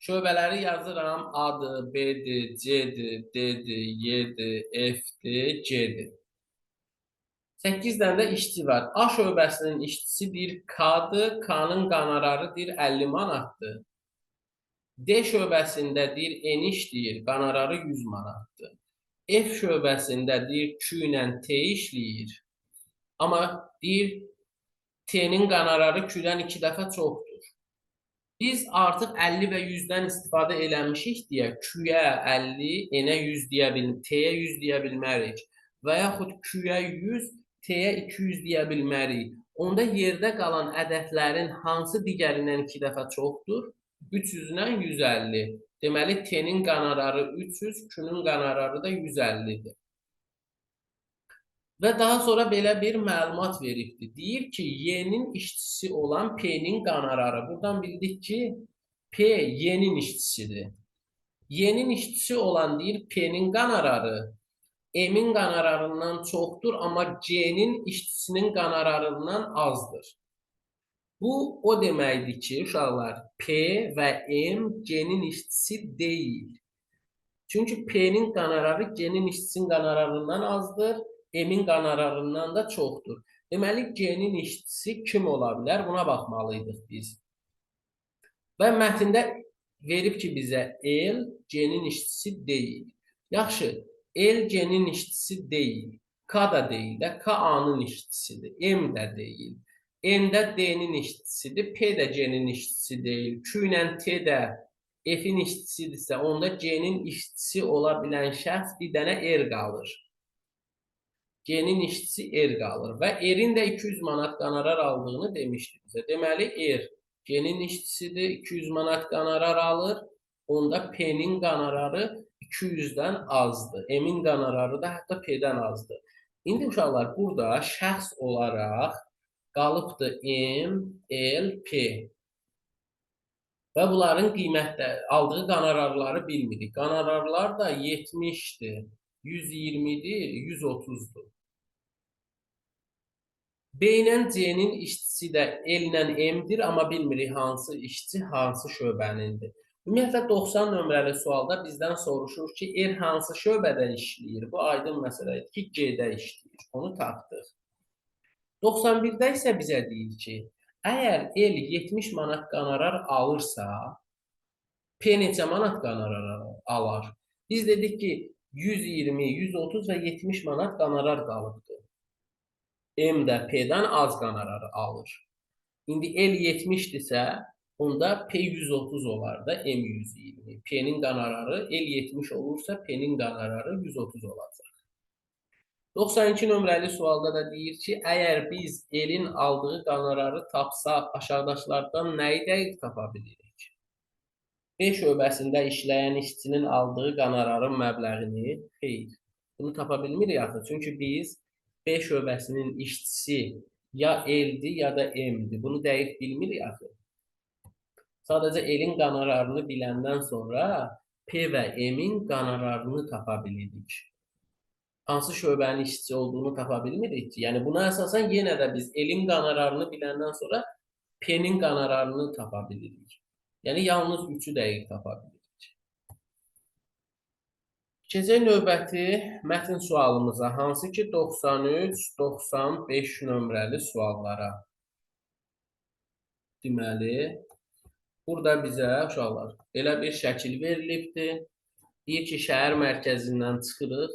şöbələri yazıram. A-dır, B-dir, C-dir, D-dir, Y-dir, F-dir, G-dir. 8 dənə də işçi var. A şöbəsinin işçisi deyir K-dır, K-nın qonorarı deyir 50 manatdır. D şöbəsində deyir N işləyir, qonorarı 100 manatdır. F şöbəsində deyir Q ilə T işləyir. Amma deyir T-nin qonorarı Q-dən 2 dəfə çoxdur. Biz artıq 50 və 100-dən istifadə eləmişik deyə Q-yə 50, N-ə 100 deyə bilmərik, T-yə 100 deyə bilmərik. Və yaxud Q-yə 100, T-yə 200 deyə bilmərik. Onda yerdə qalan ədədlərin hansı digərindən 2 dəfə çoxdur? 300-dən 150. Deməli, T-nin qonorarı 300, Q-nun qonorarı da 150-dir. Və daha sonra belə bir məlumat veribdir. Deyir ki, Y-nin işçisi olan P-nin qonorarı. Buradan bildik ki, P Y-nin işçisidir. Y-nin işçisi olan deyir P-nin qonorarı M-in qonorarından çoxdur, amma C-nin işçisinin qonorarından azdır. Bu, o deməkdir ki, uşaqlar, P və M G-nin işçisi deyil. Çünki P-nin qonorarı G-nin işçisinin qonorarından azdır, M-in qonorarından da çoxdur. Deməli, G-nin işçisi kim ola bilər? Buna baxmalıydıq biz. Və mətndə verib ki, bizə L G-nin işçisi deyil. Yaxşı, L G-nin işçisi deyil. K da deyil də, K A-nın işçisidir. M də deyil. N də D-nin işçisidir. P də G-nin işçisi deyil. Q ilə T də F-in işçisidirsə, onda G-nin işçisi ola bilən şəxs bir dənə R qalır. G-nin işçisi R qalır və R-in də 200 manat qonorar aldığını demişdi bizə. Deməli, R G-nin işçisidir, 200 manat qonorar alır. Onda P-nin qonorarı 200-dən azdır. M-in qonorarı da hətta P-dən azdır. İndi uşaqlar, burada şəxs olaraq qalıbdır M, L, P. Və bunların qiymətləri, aldığı qonorarları bilmirik. Qonorarlar da 70-dir, 120-dir, 130-dur. B ilə C-nin işçisi də L ilə M-dir, amma bilmirik hansı işçi, hansı şöbənindir. Ümumiyyətlə, 90 nömrəli sualda bizdən soruşur ki, R hansı şöbədə işləyir? Bu aydın məsələdir ki, G-də işləyir. Onu tapdıq. 91-də isə bizə deyir ki, əgər L 70 manat qonorar alırsa, P neçə manat qonorar alar? Biz dedik ki, 120, 130 və 70 manat qonorar qalıbdır. M də P-dən az qonorarı alır. İndi L 70-dirsə, onda P 130 olar da M 120. P-nin qonorarı L 70 olursa, P-nin qonorarı 130 olacaq. 92 nömrəli sualda da deyir ki, əgər biz L-in aldığı qonorarı tapsaq, aşağıdakılardan nəyi dəqiq tapa bilirik? B şöbəsində işləyən işçinin aldığı qonorarın məbləğini, xeyr, bunu tapa bilmirik axı. Çünki biz B şöbəsinin işçisi ya L-dir, ya da M-dir. Bunu dəqiq bilmirik axı. Sadəcə L-in qonorarını biləndən sonra P və M-in qonorarını tapa bilirik. Hansı şöbənin işçisi olduğunu tapa bilmirik ki. Yəni, buna əsasən yenə də biz L-in qonorarını biləndən sonra P-nin qonorarını tapa bilirik. Yəni, yalnız 3-ü dəqiq tapa bilirik. Keçək növbəti mətn sualımıza, hansı ki 93-95 nömrəli suallara. Deməli, burada bizə uşaqlar belə bir şəkil verilibdir. Deyir ki, şəhər mərkəzindən çıxırıq,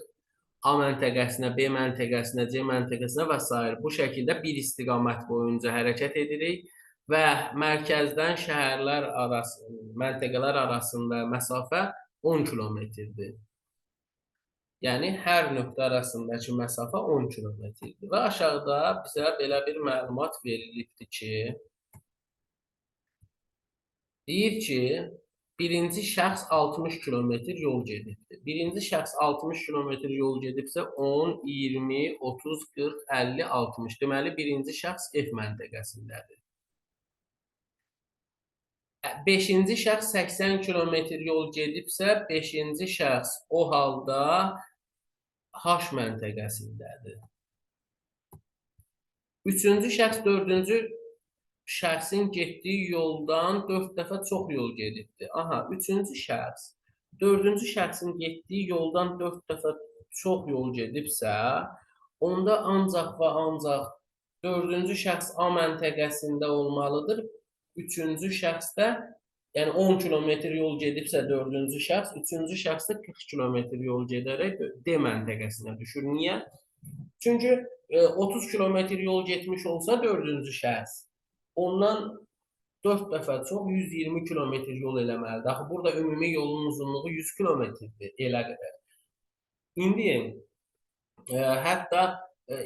A məntəqəsinə, B məntəqəsinə, C məntəqəsinə və s. Bu şəkildə bir istiqamət boyunca hərəkət edirik və mərkəzdən şəhərlər arası, məntəqələr arasında məsafə 10 kilometrdir. Yəni, hər nöqtə arasındakı məsafə 10 kilometrdir. Və aşağıda bizə belə bir məlumat verilibdir ki, deyir ki, birinci şəxs 60 kilometr yol gedibdir. Birinci şəxs 60 kilometr yol gedibsə 10, 20, 30, 40, 50, 60. Deməli, birinci şəxs F məntəqəsindədir. 5-ci şəxs 80 kilometr yol gedibsə, 5-ci şəxs o halda H məntəqəsindədir. 3-cü şəxs 4-cü şəxsin getdiyi yoldan 4 dəfə çox yol gedibdir. Aha, 3-cü şəxs 4-cü şəxsin getdiyi yoldan 4 dəfə çox yol gedibsə, onda ancaq və ancaq 4-cü şəxs A məntəqəsində olmalıdır. 3-cü şəxsdə, yəni 10 kilometr yol gedibsə 4-cü şəxs, 3-cü şəxsdə 40 kilometr yol gedərək D məntəqəsinə düşür. Niyə? Çünki 30 kilometr yol getmiş olsa 4-cü şəxs, ondan 4 dəfə çox 120 kilometr yol eləməlidir. Axı, burada ümumi yolun uzunluğu 100 kilometrdir, elə qədər. İndi, hətta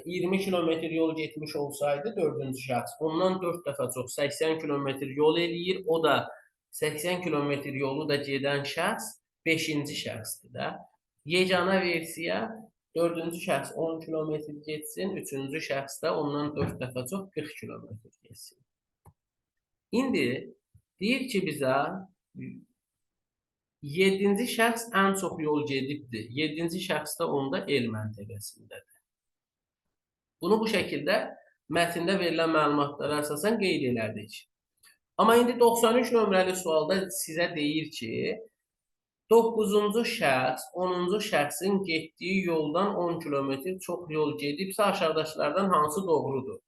20 kilometr yol getmiş olsaydı 4-cü şəxs, ondan 4 dəfə çox 80 kilometr yol eləyir. O da 80 kilometr yolu da gedən şəxs 5-ci şəxsdir də. Yeganə versiya 4-cü şəxs 10 kilometr getsin, 3-cü şəxs də ondan 4 dəfə çox 40 kilometr getsin. İndi deyir ki, bizə 7-ci şəxs ən çox yol gedibdir. 7-ci şəxs də onda L məntəqəsindədir. Bunu bu şəkildə mətndə verilən məlumatlara əsasən qeyd elədik. Amma indi 93 nömrəli sualda sizə deyir ki, 9-cu şəxs 10-cu şəxsin getdiyi yoldan 10 kilometr çox yol gedibsə, aşağıdakılardan hansı doğrudur?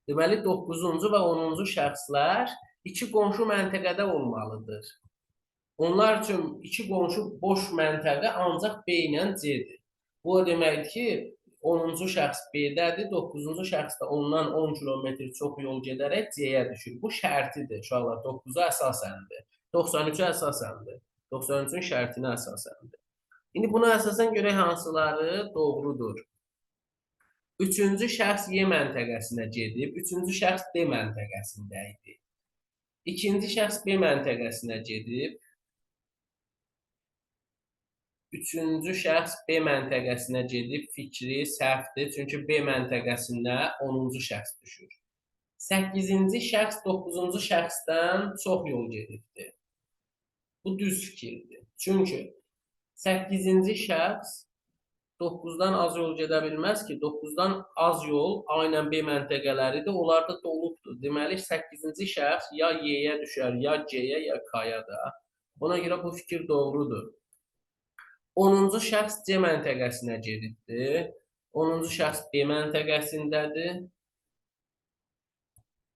Deməli, 9-cu və 10-cu şəxslər iki qonşu məntəqədə olmalıdır. Onlar üçün iki qonşu boş məntəqə ancaq B ilə C-dir. Bu o deməkdir ki, 10-cu şəxs B-dədir, 9-cu şəxs də ondan 10 kilometr çox yol gedərək C-yə düşür. Bu şərtidir, uşaqlar, 9-a əsasəndir, 93-ə əsasəndir, 93-ün şərtinə əsasəndir. İndi buna əsasən görək hansıları doğrudur. Üçüncü şəxs Y məntəqəsinə gedib, üçüncü şəxs D məntəqəsində idi. İkinci şəxs B məntəqəsinə gedib, üçüncü şəxs B məntəqəsinə gedib, fikri səhvdir, çünki B məntəqəsinə 10-cu şəxs düşür. 8-ci şəxs 9-cu şəxsdən çox yol gedibdir. Bu düz fikirdir. Çünki 8-ci şəxs 9-dan az yol gedə bilməz ki, 9-dan az yol A ilə B məntəqələridir, onlar da dolubdur. Deməli, 8-ci şəxs ya Y-yə düşər, ya C-yə, ya K-ya da. Ona görə bu fikir doğrudur. 10-cu şəxs C məntəqəsinə gedibdir. 10-cu şəxs B məntəqəsindədir.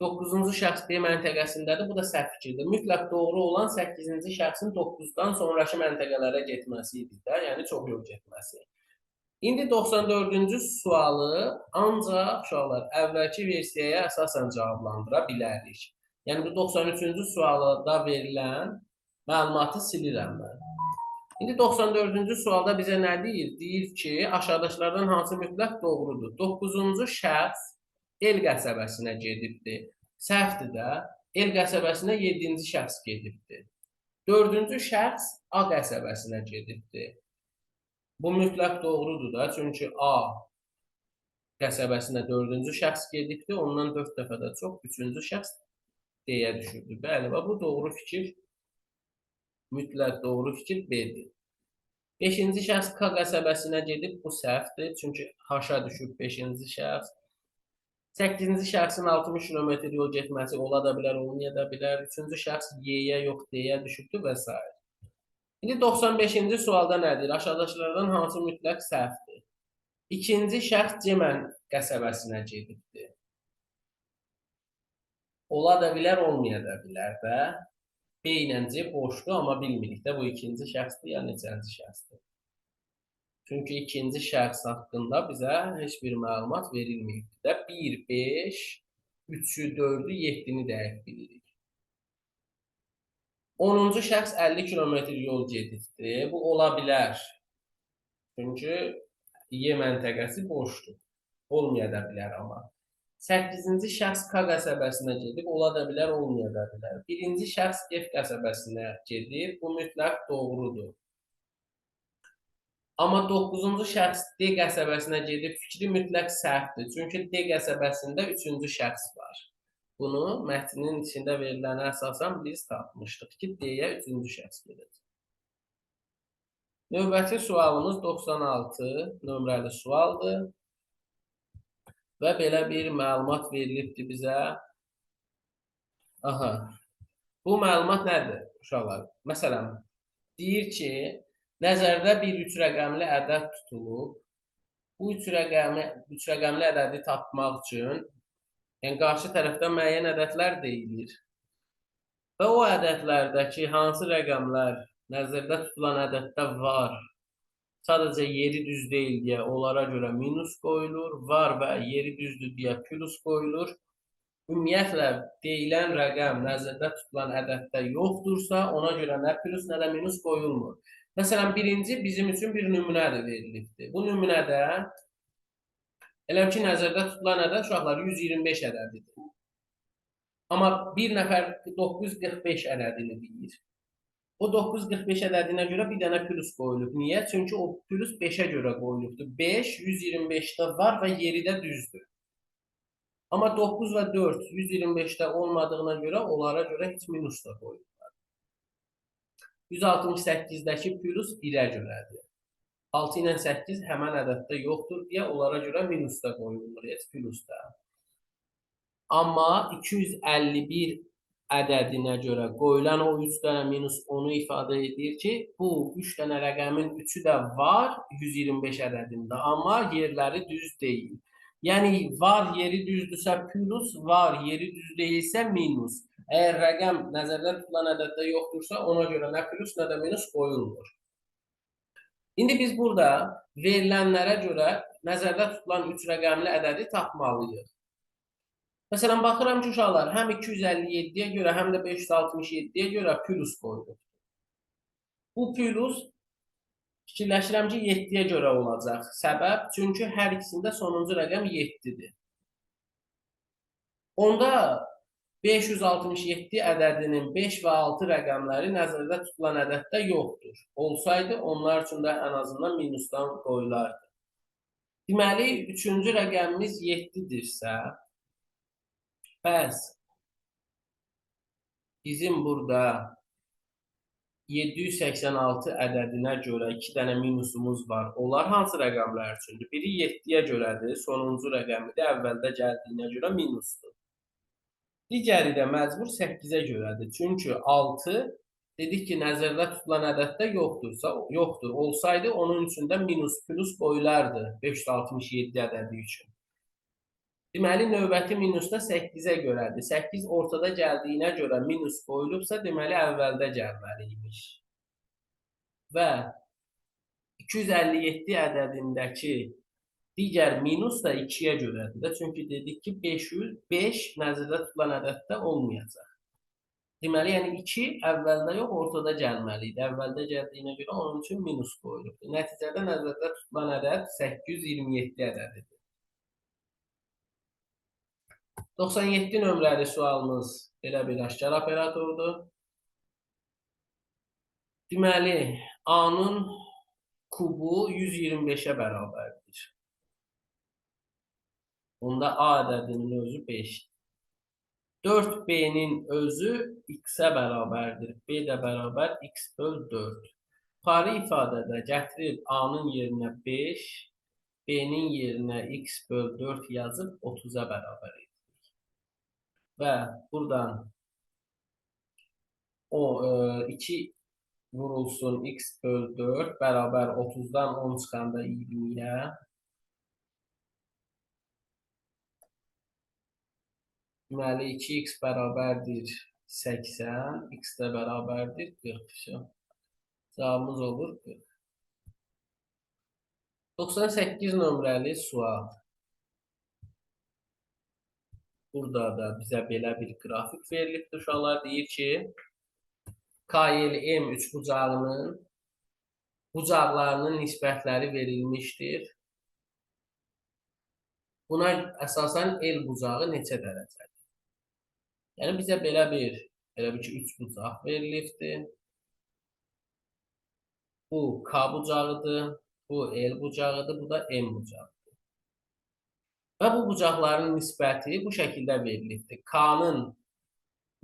9-cu şəxs B məntəqəsindədir. Bu da səhv fikirdir. Mütləq doğru olan 8-ci şəxsin 9-dan sonraki məntəqələrə getməsi idi də, yəni çox yol getməsi. İndi 94-cü sualı ancaq uşaqlar əvvəlki versiyaya əsasən cavablandıra bilərik. Yəni bu 93-cü sualda verilən məlumatı silirəm mən. İndi 94-cü sualda bizə nə deyir? Deyir ki, aşağıdakılardan hansı mütləq doğrudur? 9-cu şəxs El qəsəbəsinə gedibdir. Səhvdir də. El qəsəbəsinə 7-ci şəxs gedibdir. 4-cü şəxs A qəsəbəsinə gedibdir. Bu mütləq doğrudur da, çünki A qəsəbəsinə 4-cü şəxs gedibdir, ondan 4 dəfə də çox 3-cü şəxs D-yə düşürdü. Bəli, və bu doğru fikir, mütləq doğru fikir B-dir. 5-ci şəxs K qəsəbəsinə gedib, bu səhvdir, çünki H-a düşüb 5-ci şəxs. 8-ci şəxsin 60 km yol getməsi ola da bilər, olmaya da bilər. 3-cü şəxs Y-yə yox, D-yə düşübdür və s. İndi 95-ci sualda nədir? Aşağıdakılardan hansı mütləq səhvdir? İkinci şəxs C qəsəbəsinə gedibdir. Ola da bilər, olmaya da bilər də. B ilə C boşdur, amma bilmirik də bu ikinci şəxsdir, ya neçənci şəxsdir. Çünki ikinci şəxs haqqında bizə heç bir məlumat verilməyibdir də. 1, 5, 3-ü, 4-ü, 7-ni dəqiq bilirik. 10-cu şəxs 50 km yol gedibdir. Bu ola bilər. Çünki Y məntəqəsi boşdur. Olmaya da bilər amma. 8-ci şəxs K qəsəbəsinə gedib, ola da bilər, olmaya da bilər. Birinci şəxs F qəsəbəsinə gedib, bu mütləq doğrudur. Amma 9-cu şəxs D qəsəbəsinə gedib, fikri mütləq səhvdir. Çünki D qəsəbəsində 3-cü şəxs var. Bunu mətnin içində verilənə əsasən biz tapmışdıq ki, D-yə 3-cü şəxs gedəcək. Növbəti sualımız 96 nömrəli sualdır. Və belə bir məlumat verilibdir bizə. Aha. Bu məlumat nədir uşaqlar? Məsələn, deyir ki, nəzərdə bir 3 rəqəmli ədəd tutulub. Bu 3 rəqəmli ədədi tapmaq üçün yəni qarşı tərəfdən müəyyən ədədlər deyilir. Və o ədədlərdəki hansı rəqəmlər nəzərdə tutulan ədəddə var, sadəcə yeri düz deyil deyə onlara görə minus qoyulur, var və yeri düzdür deyə plus qoyulur. Ümumiyyətlə, deyilən rəqəm nəzərdə tutulan ədəddə yoxdursa, ona görə nə plus, nə də minus qoyulmur. Məsələn, birinci bizim üçün bir nümunədir verilibdir. Bu nümunədə elə ki, nəzərdə tutulan ədəd uşaqlar 125 ədədidir. Amma bir nəfər 945 ədədini deyir. O 945 ədədinə görə bir dənə plus qoyulub. Niyə? Çünki o plus 5-ə görə qoyulubdur. 5 125-də var və yeri də düzdür. Amma 9 və 4 125-də olmadığına görə onlara görə heç minus da qoyulublar. 168-dəki plus 1-ə görədir. 6 ilə 8 həmən ədəddə yoxdur deyə onlara görə minus da qoyulur, heç plus da. Amma 251 ədədinə görə qoyulan o 3 dənə minus onu ifadə edir ki, bu 3 dənə rəqəmin 3-ü də var 125 ədədində, amma yerləri düz deyil. Yəni, var yeri düzdürsə plus, var yeri düz deyilsə minus. Əgər rəqəm nəzərdə tutulan ədəddə yoxdursa, ona görə nə plus, nə də minus qoyulmur. İndi biz burada verilənlərə görə nəzərdə tutulan 3 rəqəmli ədədi tapmalıyıq. Məsələn, baxıram ki, uşaqlar, həm 257-yə görə, həm də 567-yə görə plus qoyulub. Bu plus Fikirləşirəm ki, 7-yə görə olacaq. Səbəb, çünki hər ikisində sonuncu rəqəm 7-dir. Onda 567 ədədinin 5 və 6 rəqəmləri nəzərdə tutulan ədəddə yoxdur. Olsaydı, onlar üçün də ən azından minusdan qoyulardı. Deməli, üçüncü rəqəmimiz 7-dirsə, bəs bizim burada 786 ədədinə görə 2 dənə minusumuz var. Onlar hansı rəqəmlər üçündür? Biri 7-yə görədir, sonuncu rəqəmi də əvvəldə gəldiyinə görə minusdur. Digəri də məcbur 8-ə görədir. Çünki 6 dedik ki, nəzərdə tutulan ədəddə yoxdur. Olsaydı, onun üçün də minus plus qoyulardı 567 ədədi üçün. Deməli, növbəti minus da 8-ə görədir. 8 ortada gəldiyinə görə minus qoyulubsa, deməli, əvvəldə gəlməliymiş. Və 257 ədədindəki digər minus da 2-yə görədir. Çünki dedik ki, 505 nəzərdə tutulan ədəddə olmayacaq. Deməli, yəni 2 əvvəldə yox, ortada gəlməli idi. Əvvəldə gəldiyinə görə onun üçün minus qoyulubdur. Nəticədə nəzərdə tutulan ədəd 827 ədədidir. 97 nömrəli sualımız belə bir aşkar operatordur. Deməli, A-nın kubu 125-ə bərabərdir. Onda A ədədinin özü 5-dir. 4B-nin özü x-ə bərabərdir. B də bərabər x böl 4. Yuxarı ifadədə gətirib A-nın yerinə 5, B-nin yerinə x böl 4 yazıb 30-a bərabər edirik. Və buradan 2 vurulsun x böl 4 bərabər 30-dan 10 çıxanda 20-yə. Deməli, 2x bərabərdir 80, x də bərabərdir 40. Cavabımız olur 40. 98 nömrəli sual. Burada da bizə belə bir qrafik verilibdir. Uşaqlar deyir ki, KLM üçbucağının bucaqlarının nisbətləri verilmişdir. Buna əsasən L bucağı neçə dərəcədir? Yəni bizə belə bir ki, üçbucaq verilibdir. Bu K bucağıdır, bu L bucağıdır, bu da M bucağıdır. Və bu bucaqların nisbəti bu şəkildə verilibdir. K-nın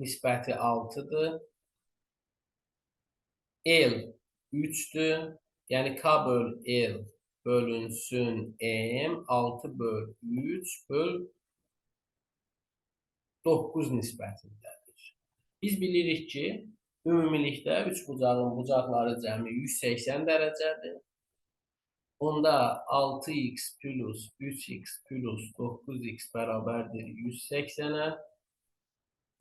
nisbəti 6-dır. L 3-dür. Yəni K böl L bölünsün M 6 böl 3 böl 9 nisbətindədir. Biz bilirik ki, ümumilikdə üçbucağın bucaqları cəmi 180 dərəcədir. Onda 6x plus 3x plus 9x bərabərdir 180-ə.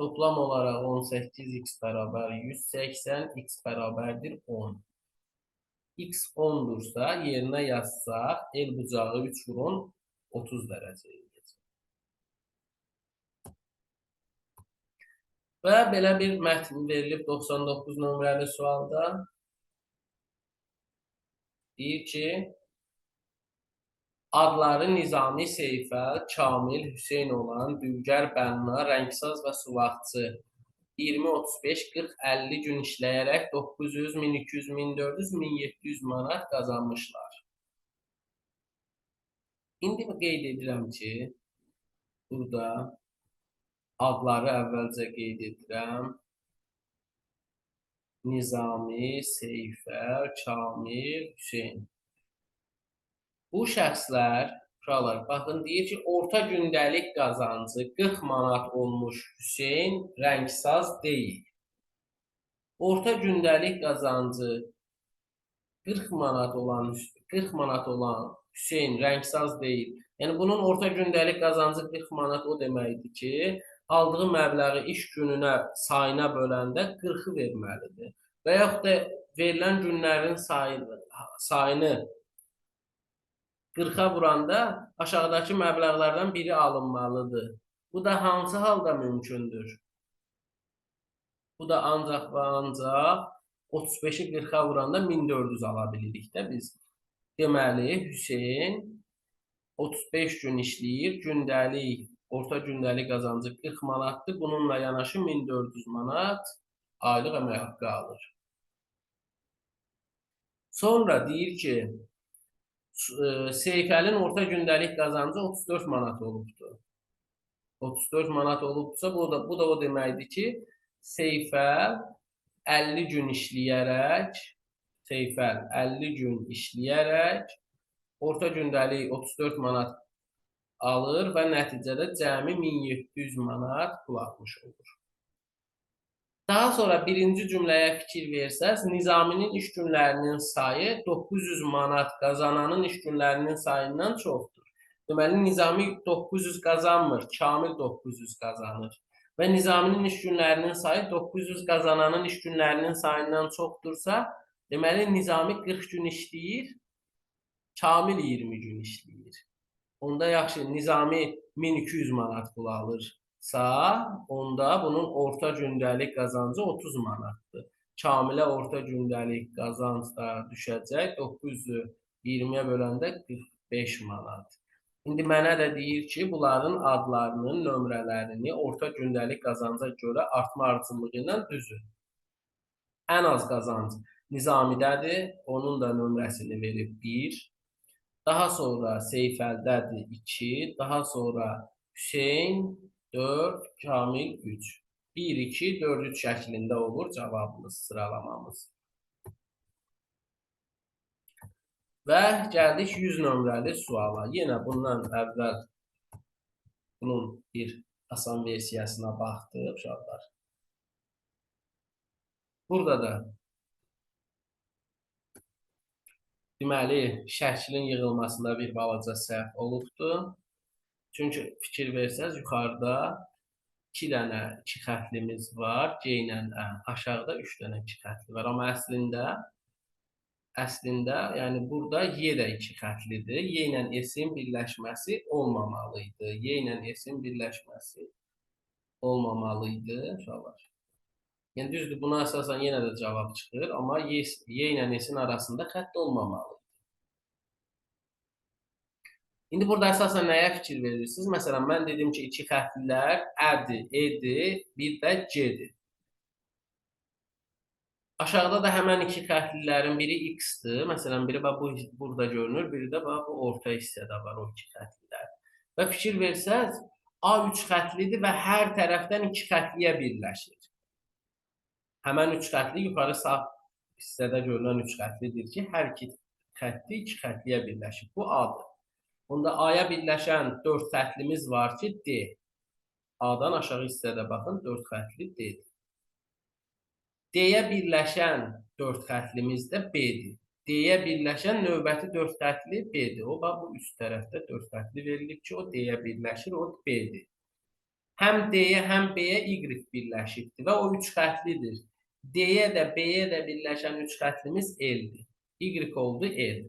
Toplam olaraq 18x bərabər 180, x bərabərdir 10. X 10-dursa, yerinə yazsaq, L bucağı 3 vurun 30 dərəcə edəcək. Və belə bir mətn verilib 99 nömrəli sualda. Deyir ki, adları Nizami, Seyfəl, Kamil, Hüseyn olan Dülgər, Bənna, Rəngsaz və Suvaqçı 20, 35, 40, 50 gün işləyərək 900, 1200, 1400, 1700 manat qazanmışlar. İndi qeyd edirəm ki, burada adları əvvəlcə qeyd edirəm. Nizami, Seyfəl, Kamil, Hüseyn. Bu şəxslər, uşaqlar, baxın, deyir ki, orta gündəlik qazancı 40 manat olmuş Hüseyn rəngsaz deyil. Orta gündəlik qazancı 40 manat olan Hüseyn rəngsaz deyil. Yəni, bunun orta gündəlik qazancı 40 manat o deməkdir ki, aldığı məbləği iş gününə sayına böləndə 40-ı verməlidir. Və yaxud da verilən günlərin sayını 40-a vuranda aşağıdakı məbləğlərdən biri alınmalıdır. Bu da hansı halda mümkündür? Bu da ancaq və ancaq 35-i 40-a vuranda 1400 ala bilirik də biz. Deməli, Hüseyn 35 gün işləyir, gündəlik, orta gündəlik qazancı 40 manatdır. Bununla yanaşı 1400 manat aylıq əmək haqqı alır. Sonra deyir ki, Seyfəlin orta gündəlik qazancı 34 manat olubdur. 34 manat olubsa, bu da o deməkdir ki, Seyfəl 50 gün işləyərək orta gündəlik 34 manat alır və nəticədə cəmi 1700 manat pul atmış olur. Daha sonra birinci cümləyə fikir versəz, Nizaminin iş günlərinin sayı 900 manat qazananın iş günlərinin sayından çoxdur. Deməli, Nizami 900 qazanmır, Kamil 900 qazanır. Və Nizaminin iş günlərinin sayı 900 qazananın iş günlərinin sayından çoxdursa, deməli, Nizami 40 gün işləyir, Kamil 20 gün işləyir. Onda yaxşı, Nizami 1200 manat pul alırsa, onda bunun orta gündəlik qazancı 30 manatdır. Kamilə orta gündəlik qazanc da düşəcək, 900-ü 20-yə böləndə 45 manat. İndi mənə də deyir ki, bunların adlarının nömrələrini orta gündəlik qazanca görə artma ardıcıllığı ilə düzün. Ən az qazanc Nizamidədir, onun da nömrəsini verib 1. Daha sonra Seyfəldədir 2, daha sonra Hüseyn 4, Kamil 3. 1, 2, 4, 3 şəklində olur cavabımız, sıralamamız. Və gəldik 100 nömrəli suala. Yenə bundan əvvəl bunun bir asan versiyasına baxdıq uşaqlar. Burada da deməli, şəklin yığılmasında bir balaca səhv olubdur. Çünki fikir versəz, yuxarıda 2 dənə 2 xətlimiz var, C ilə Ə. Aşağıda 3 dənə 2 xətli var. Amma əslində, yəni burada Y də 2 xətlidir. Y ilə S-in birləşməsi olmamalıydı. Y ilə S-in birləşməsi olmamalıydı. Yəni düzdür, buna əsasən yenə də cavab çıxır, amma Y ilə S-in arasında xətt olmamalıydı. İndi burada əsasən nəyə fikir verirsiniz? Məsələn, mən dedim ki, 2 xətlilər Ə-dir, E-dir, bir də C-dir. Aşağıda da həmən 2 xətlilərin biri X-dir. Məsələn, biri burada görünür, biri də bu orta hissədə var o 2 xətlilər. Və fikir versəz, A3 xətlidir və hər tərəfdən 2 xətliyə birləşir. Həmən 3 xətli yuxarı sağ hissədə görülən 3 xətlidir ki, hər 2 xətli 2 xətliyə birləşir. Bu A-dır. Onda A-ya birləşən 4 xətlimiz var ki, D. A-dan aşağı hissədə baxın, 4 xətli D-dir. D-yə birləşən 4 xətlimiz də B-dir. D-yə birləşən növbəti 4 xətli B-dir. O, bu üst tərəfdə 4 xətli verilib ki, o D-yə birləşir, o B-dir. Həm D-yə, həm B-yə Y birləşibdir və o 3 xətlidir. D-yə də, B-yə də birləşən 3 xətlimiz L-dir. Y oldu L.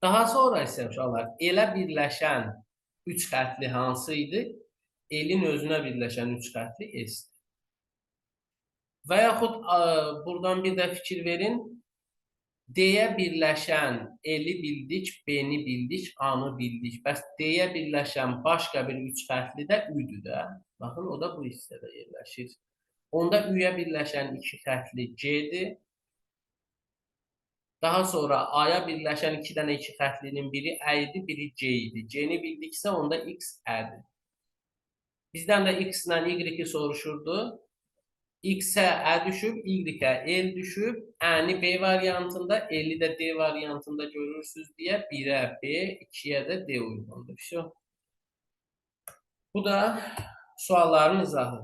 Daha sonra isə uşaqlar, L-ə birləşən 3 xətli hansı idi? L-in özünə birləşən 3 xətli S-dir. Və yaxud buradan bir də fikir verin, D-yə birləşən L-i bildik, B-ni bildik, A-nı bildik. Bəs D-yə birləşən başqa bir 3 xətli də Ü-dür də. Baxın, o da bu hissədə yerləşir. Onda Ü-yə birləşən 2 xətli C-dir. Daha sonra A-ya birləşən 2 dənə 2 xətlinin biri Ə idi, biri C idi. C-ni bildiksə, onda X Ə-dir. Bizdən də X ilə Y-i soruşurdu. X-ə Ə düşüb, Y-ə L düşüb, Ə-ni B variantında, L-i də D variantında görürsünüz deyə 1-ə B, 2-yə də D uyğundur. Bu da sualların izahı.